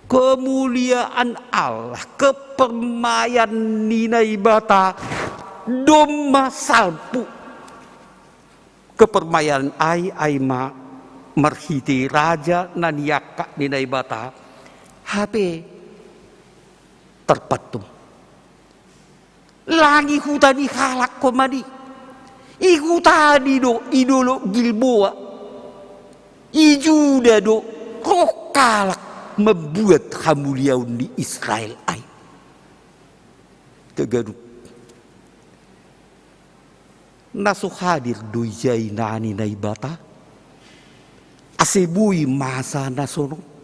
Kemuliaan Allah, kepermayan ni Naibata, doma salpu. Kepermayan Aima marhiti raja naniaka ni Naibata, HP terpatum. Langi hutani halak komadi, ihutani do idolo Gilboa, ijuda do roh kalak. Membuat hamuliaun di Israel ay. Tegaduk. Nasuhadir dujay nani Naibata. Asebui masa nasono.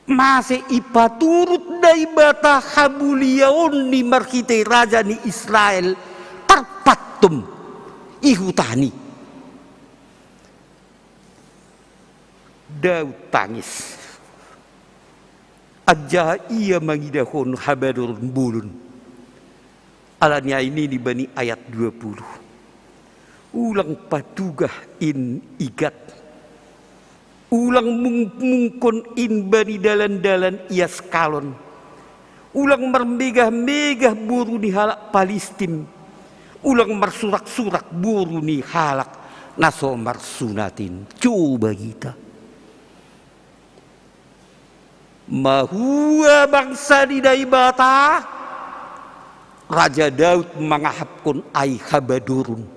Mase ipaturut dai bata habuliaon ni markite raja ni Israel tarpatum ihutani. Daud tangis. Aja ia mangidahon habadurun bulun. Alanya ini di Bani ayat 20. Ulang patugah in igat. Ulang mungkon in bani dalan-dalan ia skalon. Ulang mermegah-megah buru ni halak Palestin. Ulang marsurak-surak buru ni halak naso marsunatin. Coba kita. Mahua bangsa di daibata. Raja Daud mengahapkan ai habadurun.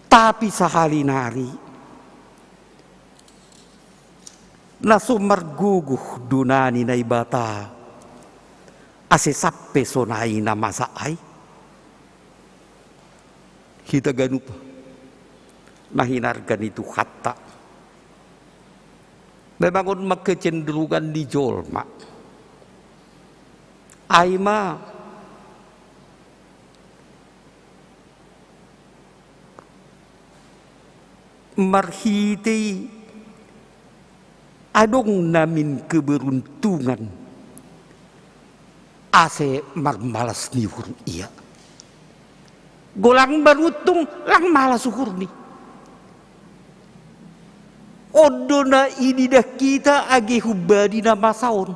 Tapi sahali nari naso marguguh dunani na ibata ase sappe sonai na masaay hita ganupa nahinargan itu hatta memang magkecenderungan di jolma ay ma marhiti adong namin keberuntungan ase marmalas nihur iya golang barutung lang malas ukur ni odo na ini dah kita agi hubadi na masaon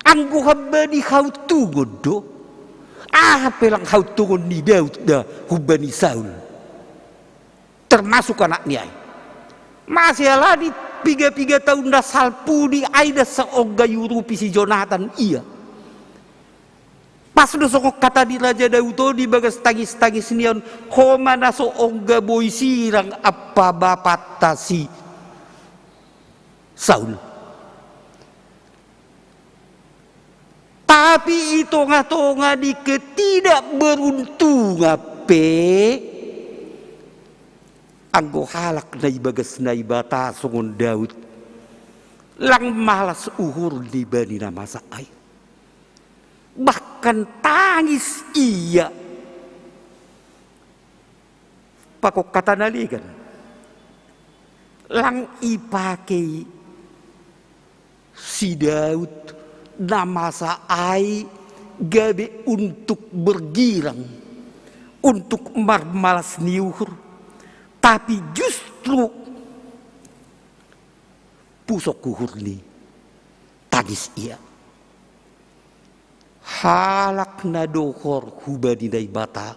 anggo habadi hau tungon do pelang hau tungon ni Daud da hubani Saul termasuk anaknya. Masih lagi 3 tahun dah salpuni aida seoga yurupi si Jonathan iya. Pas udah sokok kata di Raja Daud di bagas tangis-tangis nion koma na seoga boy sirang apa bapak si Saul. Tapi itu ngatonga di ketidakberuntung anggo halak na ibagas na ibata songon Daud lang malas uhur di bani na masaay bahkan tangis iya pakok kata naligan lang ipake si Daud na masaay gabe untuk bergirang untuk malas niuhur. Tapi justru pusok kuhur ni tangis ia. Halak na dohor hubadi na ibata.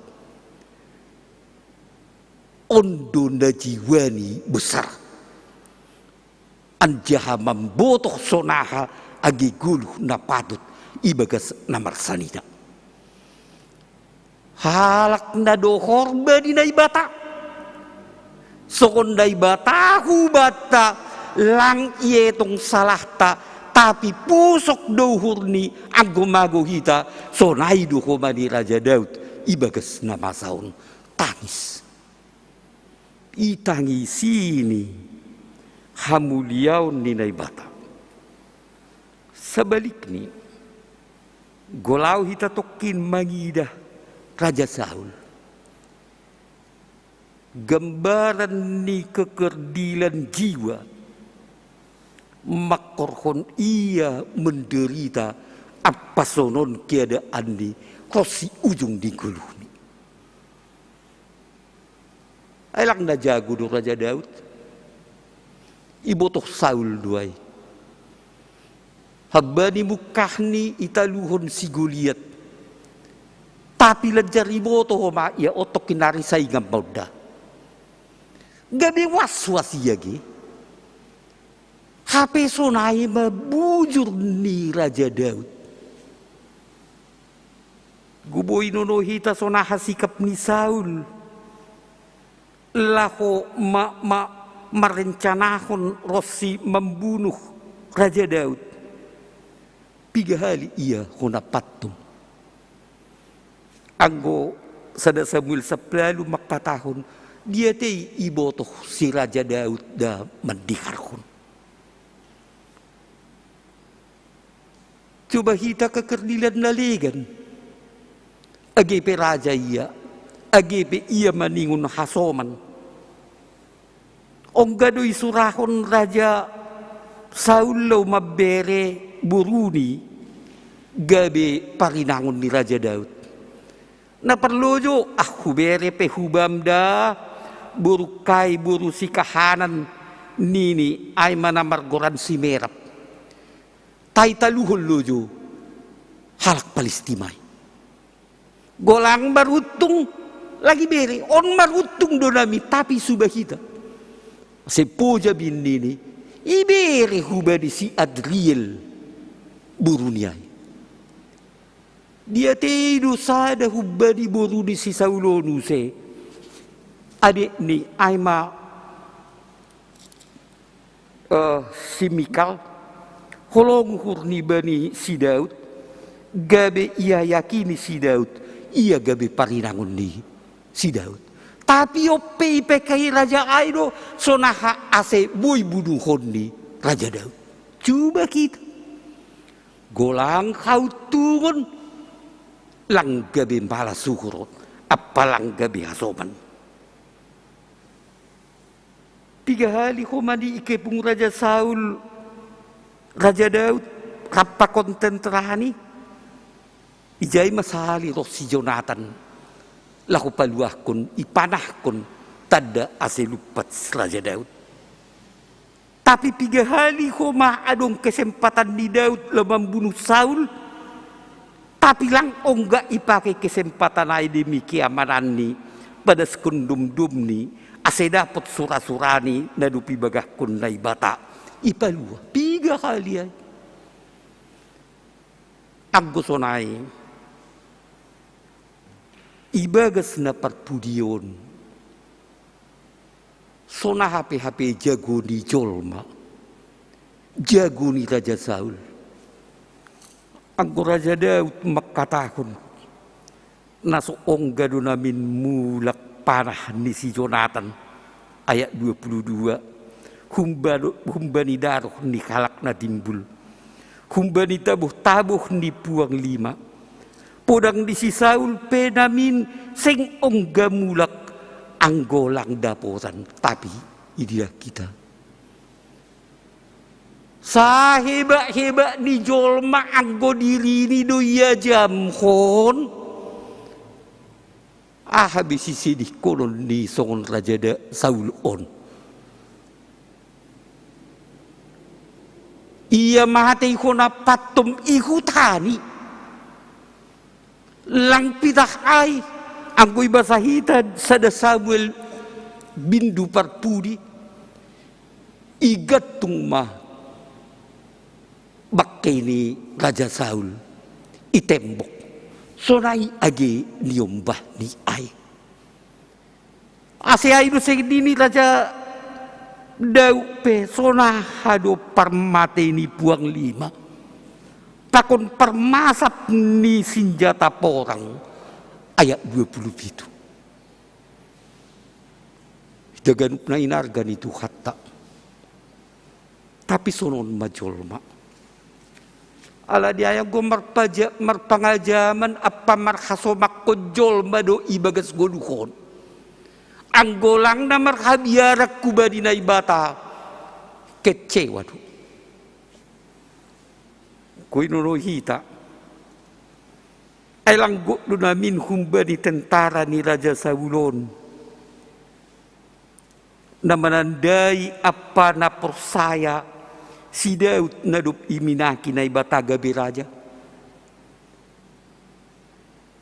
Ondo na jiwani besar. Anjaha membotoh sonaha agi guluh na patut ibagas na marsanida. Halak na dohor badi na ibata. Sokondai batahu bata lang ietong salahta tapi pusok dohur ni anggo-mago hita sonai duhoma ni Raja Daud ibagas nama saun tangis itangi sini hamuliaun ni naibata sebalik ni golau hita tokin mangidah Raja Saul gambaran ni kekerdilan jiwa makorhon ia menderita apa sonon keadaan ni kosi ujung di guluh ni ailang na jago do Raja Daud ibotoh Saul duay habani mukahni italuhon si Goliat tapi lejar ibotoh ma ia otok kinari saingam bauda gabi was-was yagi. HP sonai mabujur ni Raja Daud. Guboy nono hita sonaha sikap ni Saul. Lako merencanahon Rosi membunuh Raja Daud. 3 hari ia hona patum. Anggo sada Samuel 10 makpatahon dia teh ibotoh si Raja Daud da mendiharkun. Coba kita kekerdilan naligan. Agepe raja iya, agepe iya maningun hasoman. Onggadoy surahon Raja Saul lo mabere buruni gabe parinangon ni Raja Daud. Na perlujo bere pe hubamda burukai buru si kahanan nini ay manamargoran si merap. Tai taluhol lojo halak Palestimay. Golang marutung lagi bere on marutung donami tapi subah kita. Sepoja bin nini ibere hubadi si Adriel buruniay. Dia tidu sada hubadi buruni si Saulonu se. Adik ni Aima si Mikal holong hurni bani si Daud gabe ia yakini si Daud ia gabe parinangon ni si Daud. Tapi ope ipekai Raja Aido sonaha ase boy buduhon ni Raja Daud. Coba kita golang kau turun lang gabi bala sukurot apalang gabi hasoman. 3 hari komandi ikepung Raja Saul Raja Daud kappa kontentrani ijay masali roh si Jonathan laku paluahkun ipanahkun tada ase lupat Raja Daud. Tapi 3 hari koma adong kesempatan di Daud lo membunuh Saul. Tapi lang onggak ipakai kesempatan ay demikian ni pada sekundum-dum ni ase dapat surah-surani na dupi bagah kun na ibata ipalua 3 kali ay. Aggosonay ibagas na parpudion sona HP jago ni jolma jago ni Raja Saul. Anggo Raja Daud makatahon naso onggado namin mulak panah ni si Jonathan ayat 22 humbani daroh ni kalak na timbul humbani tabuh ni puang 5 podang di si Saul penamin sing ongga mulak anggolang daporan tapi idia kita saheba-heba di jolma anggo diri ni doya jamhon. Habis sidih kolon ni songon Raja Saul on. Ia mahatay ko na patom ihutani. Lang pitah ay anggo'y basahitad sa da Samuel bindu parpudi. Igatong bakkay ni Raja Saul itembok sonay agi niyombah ni ay ase ay no segdi ni Raja Daud pe sonahado parmate ni puang 5 pakon parmasap ni senjata porang ayat 27 daganuk na inarga ni tu hatta tapi sonon majolma ala dia yang go marpangajaman apa marhasomak kojol mado ibagas goduhon anggolang na marhabiarak kubadi na ibata kecewa tu koi nono hita ay langgo do namin humbadi tentara ni Raja Saulon na menandai apa na persaya si Daud nadup iminaki na ibataga biraja.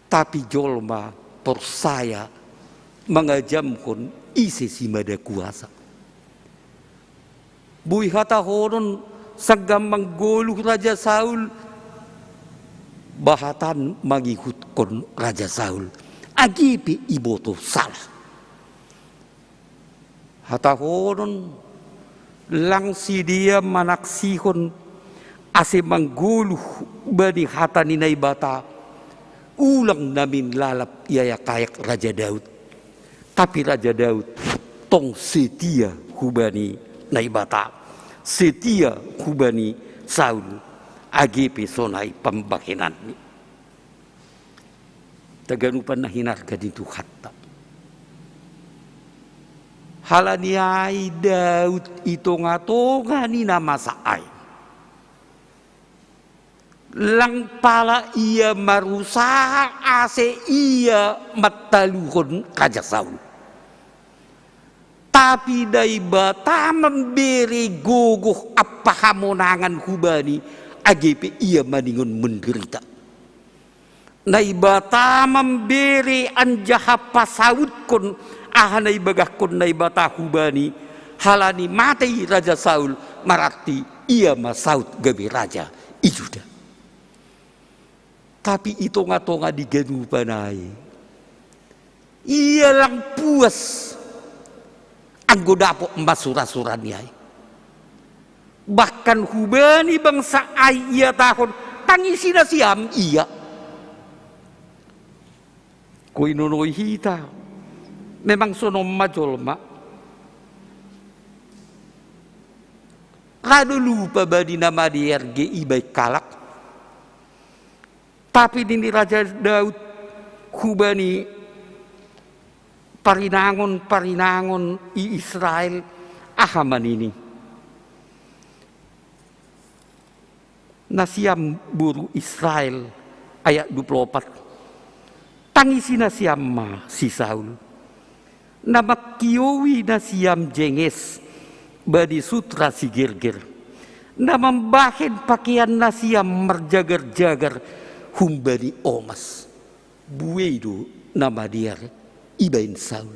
Tapi jolma persaya mengajamkon isi si mada kuasa. Bui hata horon sagam manggoluh Raja Saul bahatan mangikutkon Raja Saul. Agipi iboto salah. Hata horon lang si dia manaksihon ase mangguluh bani hata ni naibata ulang namin lalap yaya kayak Raja Daud Tapi Raja Daud tong setia hubani naibata, setia hubani Saul, agepe sonai pembakinan ni. Taganupan na hinarga dito hatta. Halaniay Daud ito nga to nga ni namasaay. Lang pala ia marusaha ase ia mataluhon Raja Saul. Tapi day bata memberi guguh apa hamonangan hubani agepe ia maningon menderita. Nay bata memberi anjaha pasaud kon ahanay bagah kon nay bata hubani halani matay Raja Saul marati ia masaud gabi raja ijuda. Tapi itu nga diganupanay. Ia lang puas anggoda po masura-suran niya. Bahkan hubani bangsa ay iya tahon tangisi na siyam iya. Kung inunoy hita, memang sonom majolma. Rado lupa ba di nama DRG ibay kalak. Tapi dini Raja Daud hubani parinangon i Israel ahaman ini. Nasiam buru Israel ayat 24. Tangisi na siyam si Saul. Namakiyowi na siyam jenges badi sutra si Gerger. Namambahin pakaian na siyam merjagar-jagar humbani omas. Buwedo nama dia ibain Saul.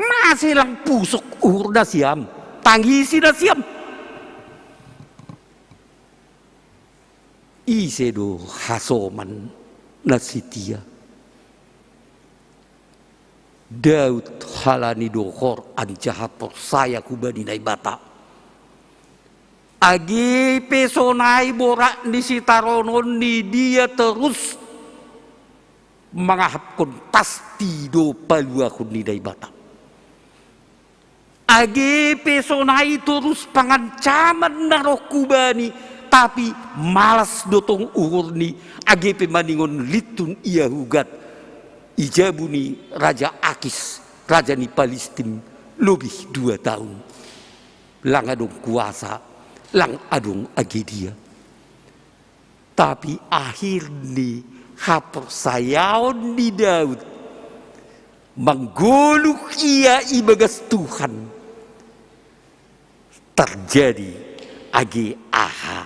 Masih lang pusok uhur na siyam. Tangisi na siyam. Isedo hasoman na sitia. Daud halani dohor anjahat saya kubani naibata. Agi pesonai borak ni sitaronon ni dia terus mengahapkan pasti do paluakun ni naibata. Agi pesonai terus pangancaman naroh kubani tapi malas dotong uhur ni agi pemaningon litun ia hugat. Ijabuni Raja Akis, Raja ni Palestin lebih 2 tahun. Lang adong kuasa, lang adong agedia. Tapi akhir ni hapersayaon di Daud. Menggoluk ia ibagas Tuhan. Terjadi age aha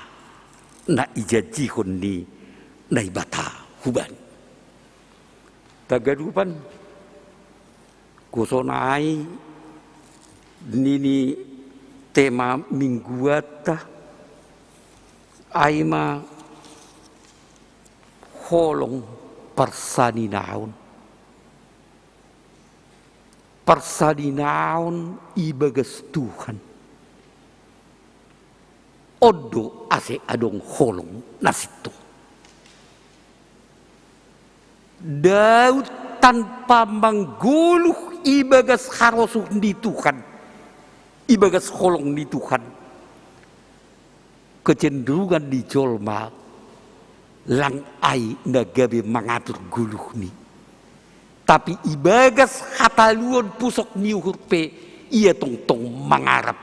na ijajihon ni naibata huban. Tagadupan kusonai nini tema mingguata aima holong persaninaon ibagas Tuhan odo ase adong holong nasitu. Daud tanpa mengguluh ibagas harosuh di Tuhan, ibagas holong di Tuhan, kecenderungan di jolma lang ai nagabe mengatur guluh ni. Tapi ibagas hataluon pusok niuhurpe ia tong mengarap.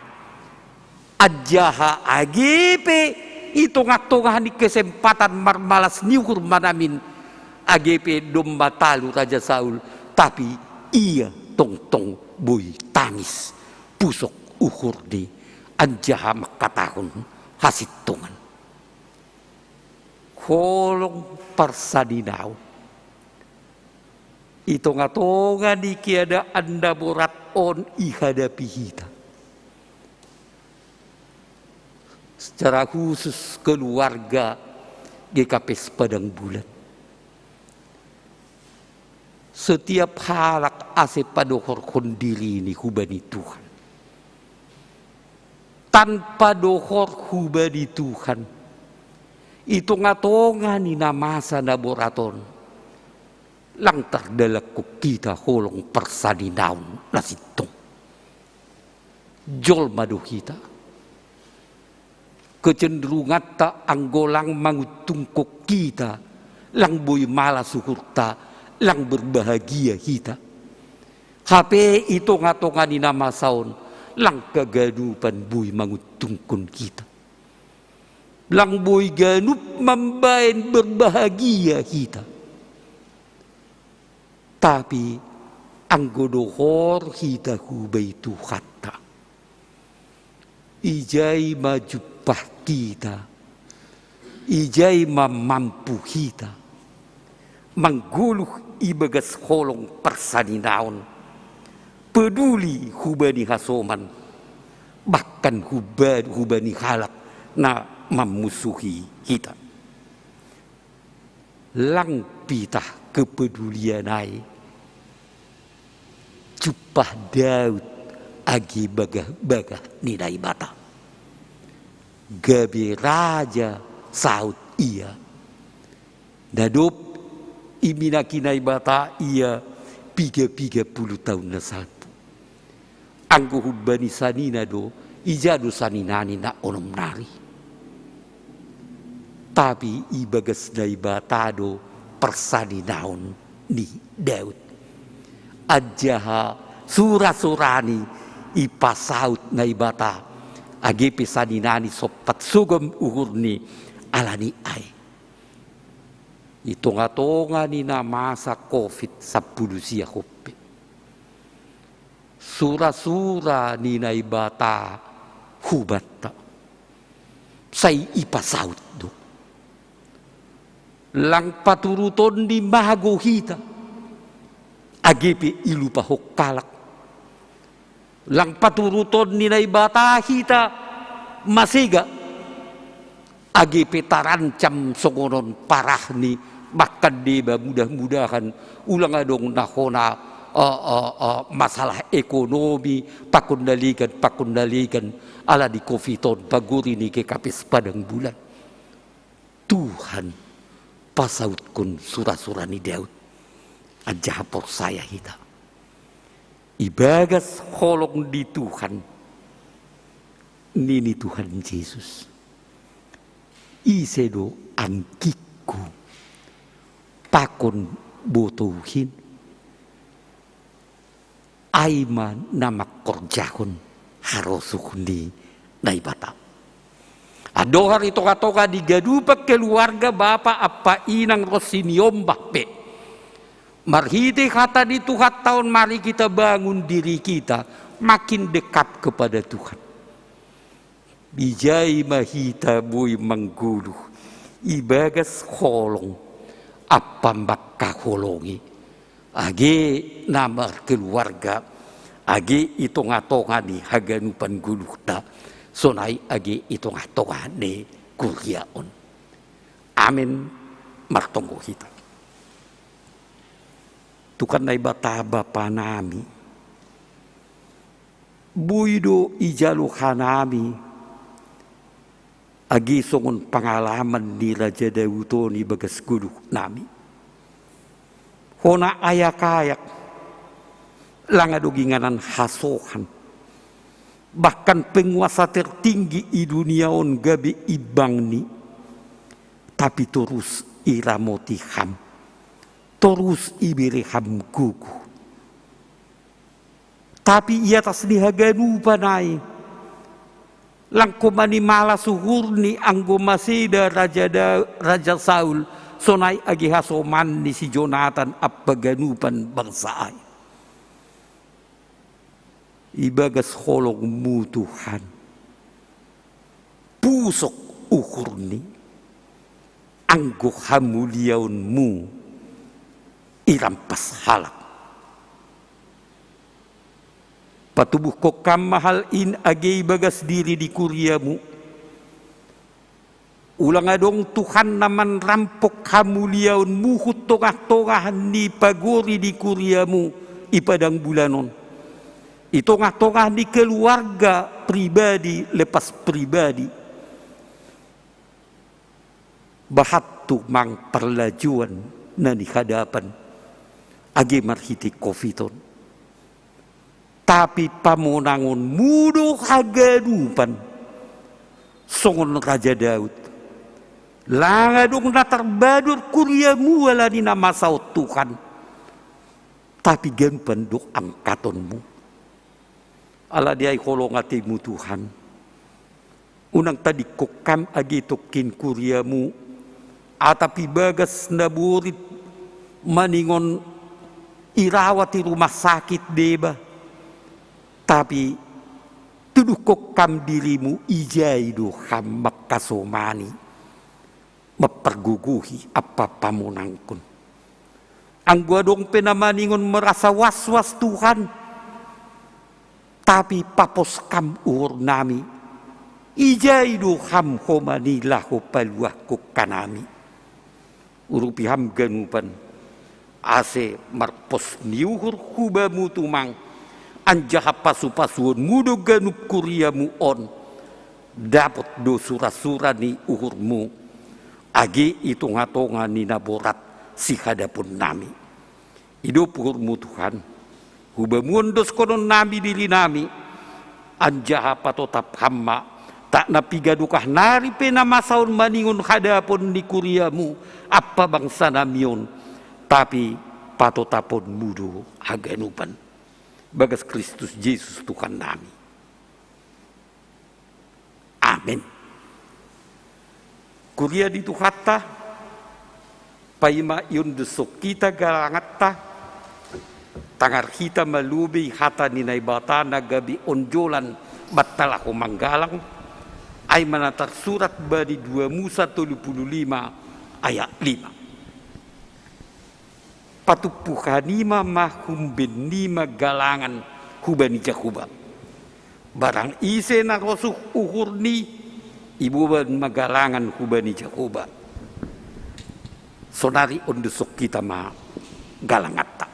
Ajaha agepe itong-tongah ni kesempatan marmalas niuhur manamin. AGP domba talu Raja Saul, tapi ia tong boy tangis pusok ukur di anjaha makatahon hasitungan. Holong persadinau itu ngatonga di kiada anda borat on ihadapi hita. Secara khusus keluarga GKP Padang Bulan. Setiap halak ase padohor kondiri ini hubani Tuhan. Tanpa dohor hubani Tuhan. Itu ngatonga ni namasa naboraton. lang tardalak ko kita holong persadinaon nasitong. Jol madu kita. Kecenderungan ta anggolang mangutung ko kita, lang boy mala sukurta, lang berbahagia kita. Hape itu ngatongan ni nama saon, lang kagadupan boy mangutungkon kita. Lang boy ganup mambain berbahagia kita. Tapi ang godohor kita hubay tuhata. Ijay majupah kita, ijay mamampu kita, mangguluh ibagas holong persaninaon, peduli hubani hasoman, bahkan hubani halak na memusuhi kita. Lang pitah kepedulianai, cupah Daud agi bagah nilai bata. Gabi raja saut ia. Dadop iminakinai bata ia 30 tahun na salpu. Anggo hubani sanina do ijado saninani na onom nari. Tapi ibagas nai bata do persaninaon ni Daud. Ajaha sura-surani ipasaut na ibata agi pisaninani sopat sugom uhurni alani ay. Itonga-tonga ni na masa COVID 10 siya kopi. Sura-sura ni na ibata hubata. Say ipasaut do. Lang paturuton di mahago hita. Agi pi ilupa hokkalak. Lang paturuton ni naibata kita masiga agi petarancam songonon parah ni bahkan deba mudah-mudahan ulang adong nahona masalah ekonomi pakundalikan ala di coviton paguri ni ke kapis padang bulan. Tuhan pasaut kun surah-surah ni Daud aja por saya kita. Ibagas holong di Tuhan. Nini Tuhan Yesus. Isedo angkiku. Pakon botuhin. Aiman nama korjahon harosukni naibata. Adohar itu katoka digadupak keluarga bapak apa inang rosiniom bakpe. Marhiti kata di Tuhan tahun mari kita bangun diri kita makin dekat kepada Tuhan. Bijai mahita boy mangguluh ibagas holong apa mbakka holongi. Age nama keluarga age itonga-tonga ni haganupan guluh ta sonai age itonga-tonga ni kuryaon. Amin martonggo kita. Tukan na ibata bapa nami. Buydo ijalo hanami. Agi songon pengalaman ni Raja Dauto ni bagas guluk nami. Hona ayak-ayak. Langaduginganan hasohan. Bahkan penguasa tertinggi di dunia on gabe ibang ni. Tapi terus iramoti ham. Terus ibiriham gugu. Tapi ia tas dihaganu panai. Langkomani mala suhurni anggo masida Raja Saul. Sonai agi hasoman ni si Jonathan apaganupan bangsa ay. Ibagas holong mu Tuhan. Pusok ukurni. Anggo hamuliaun mu. Irampas halak. Patubuh ko kamahal in agay bagas diri di kuryamu. Ulang adong Tuhan naman rampok kamuliaun muhut tongah-tongah ni pagori di kuryamu ipadang bulanon. Itongah-tongah di keluarga pribadi lepas pribadi. Bahat tu mang perlajuan na di hadapan. age marhiti kofiton. Tapi pamonangon mudo hagadupan songon Raja Daud. Langadong natarbadur kuryamu wala ni nama saut Tuhan. Tapi gampan do angkatonmu. Ala diay kolong atimu Tuhan. Unang tadi kokam agi tokin kuryamu. Atapi bagas naburit maningon irawati rumah sakit deba. Tapi tuduh kokam dirimu ijai do ham makasomani. Maperguguhi apa pamunangkun. Ang guadong penamaningon merasa was-was Tuhan. Tapi papos kam ur nami. Ijai do ham homani lahu paluah kukanami. Urupi ham ganupan. Ase marpos niuhur hubamu tumang. Anjaha pasu-pasuun mudo ganup kuryamu on. Dapat do surah-surah ni uhurmu. Agi itu ngatongan ni naborat si hadapun nami. Hidup uhurmu Tuhan. Hubamundos konon nami diri nami. Anjaha patotap hamma. Tak napigadukah nari pena masaun maningun hadapun ni kuryamu. Apa bangsa namion. Tapi patotapun mudo haganupan. Bagas Kristus Yesus Tuhan nami. Amin. Kuria di Tuhata, paima yun desok kita galangatta, tangar kita malubi hata ninay bata nagabi onjolan batala ko manggalang, ay manatar surat badi 2 Musa 35 ayat 5. Patupukanima mahum benima galangan hubani jakuba. Barang ise na rosuh uhurni ibu ban magalangan hubani jakuba. Sonari ondusok kita ma galangatta.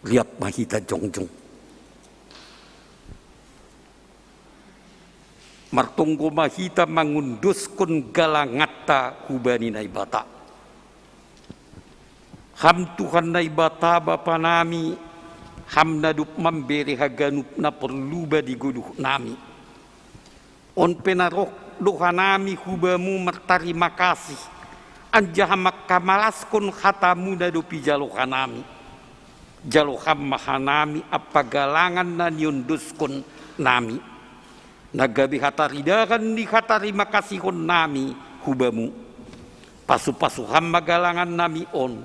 Liap mahita jongjong. Martunggo mahita mangundus kun galangata hubani naibata. Ham Tuhan na ibata bapa nami, ham nadup memberi haganup na perluba di guduh nami. On penarok doha nami hubamu mertarima kasih, anjaha makamalas-kun hatamu nadupi jaloha nami. Jaloham mahanami apa galangan na nyunduskun nami. Nagabi hataridakan ni hatarima kasihon nami hubamu. Pasu-pasuham magalangan nami on.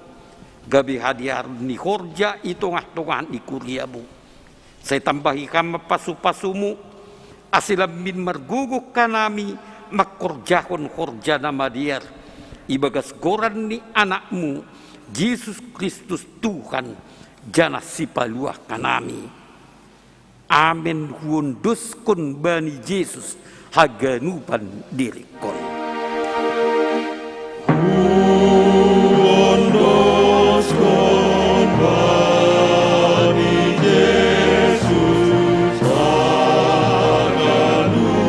Gabi hadiar ni horja itongah-tongahan ikuriamu. Saya tambahi kama pasu-pasumu. Asilam min merguguk kanami makorjahon horja nama diar. Ibagas goran ni anakmu. Yesus Kristus Tuhan. Jana sipaluah kanami. Amin hunduskun bani Yesus haganupan dirikon. Hunduskun bani Yesus haganupan dirikon.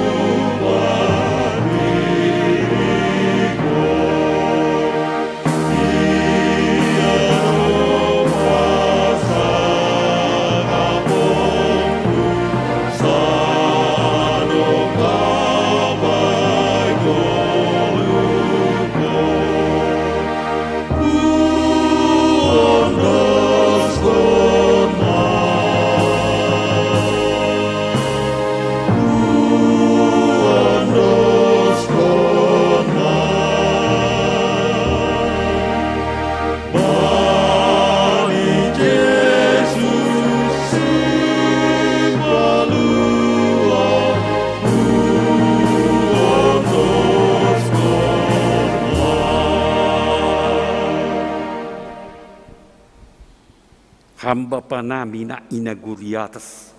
Hamba panami na inaguriatas.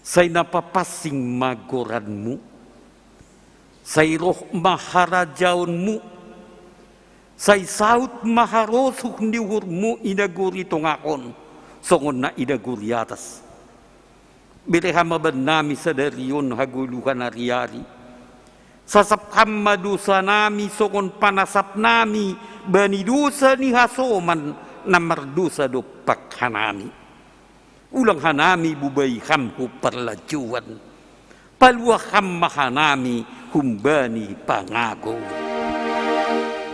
Say napapasing magoranmu. Say roh maharajaonmu. Say saut maharosuk niwurmu inaguri tongakon. Songon na inaguriatas. Birehama nami sa dariyon haguluhan ari-ari. Sasapkam madusa nami songon panasap nami banidusa ni hasoman na mardusa do pakhanami. Ulang hanami bubay hamku parlajuan. Palwa ham mahanami humbani pangago.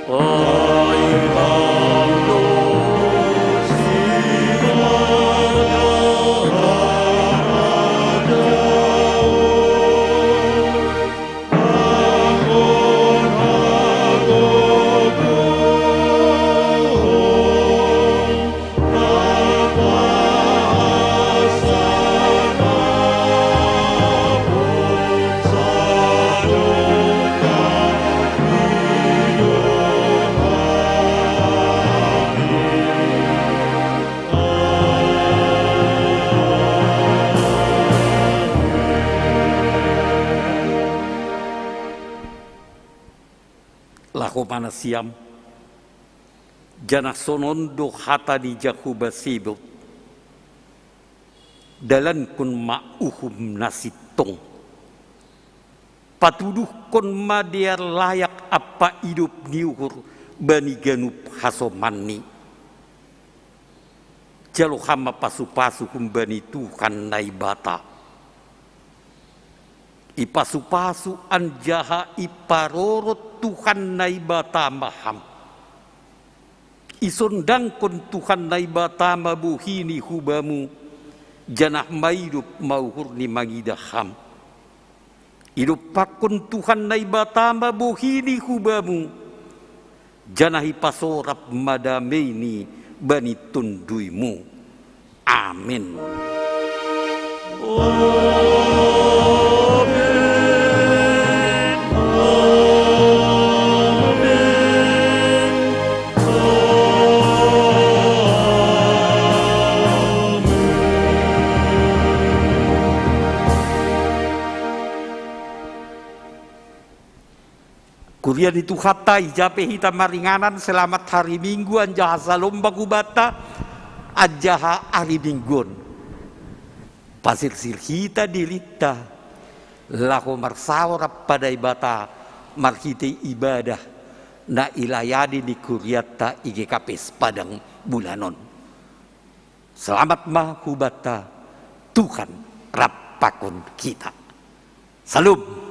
Ay Panginoon, lako manasiam jana sonondo hata di jakuba sibut dalan kun ma'uhum nasitong patuduh kon madiar layak apa hidup niuhur bani ganup hasomani jalo hama pasu-pasu bani Tuhan naibata ipasu-pasu anjaha iparorot Tuhan naibata maham. Isundang kon Tuhan naibata mabuhini hubamu. Janah maidup mauhur ni mangidaham. Idup pakon Tuhan naibata mabuhini hubamu. Janah ipasorap madameni bani tunduimu. Amin. Kurian itu hatai jape hita maringanan selamat hari Minggu anjaha salom bagubata anjaha hari Mingguan. Pasir sir hita dilita lako marsawrap pada ibata marhite ibadah na ilayadi ni kuryata IGKP padang bulanon. Selamat mahubata Tuhan rapakon kita. Salam.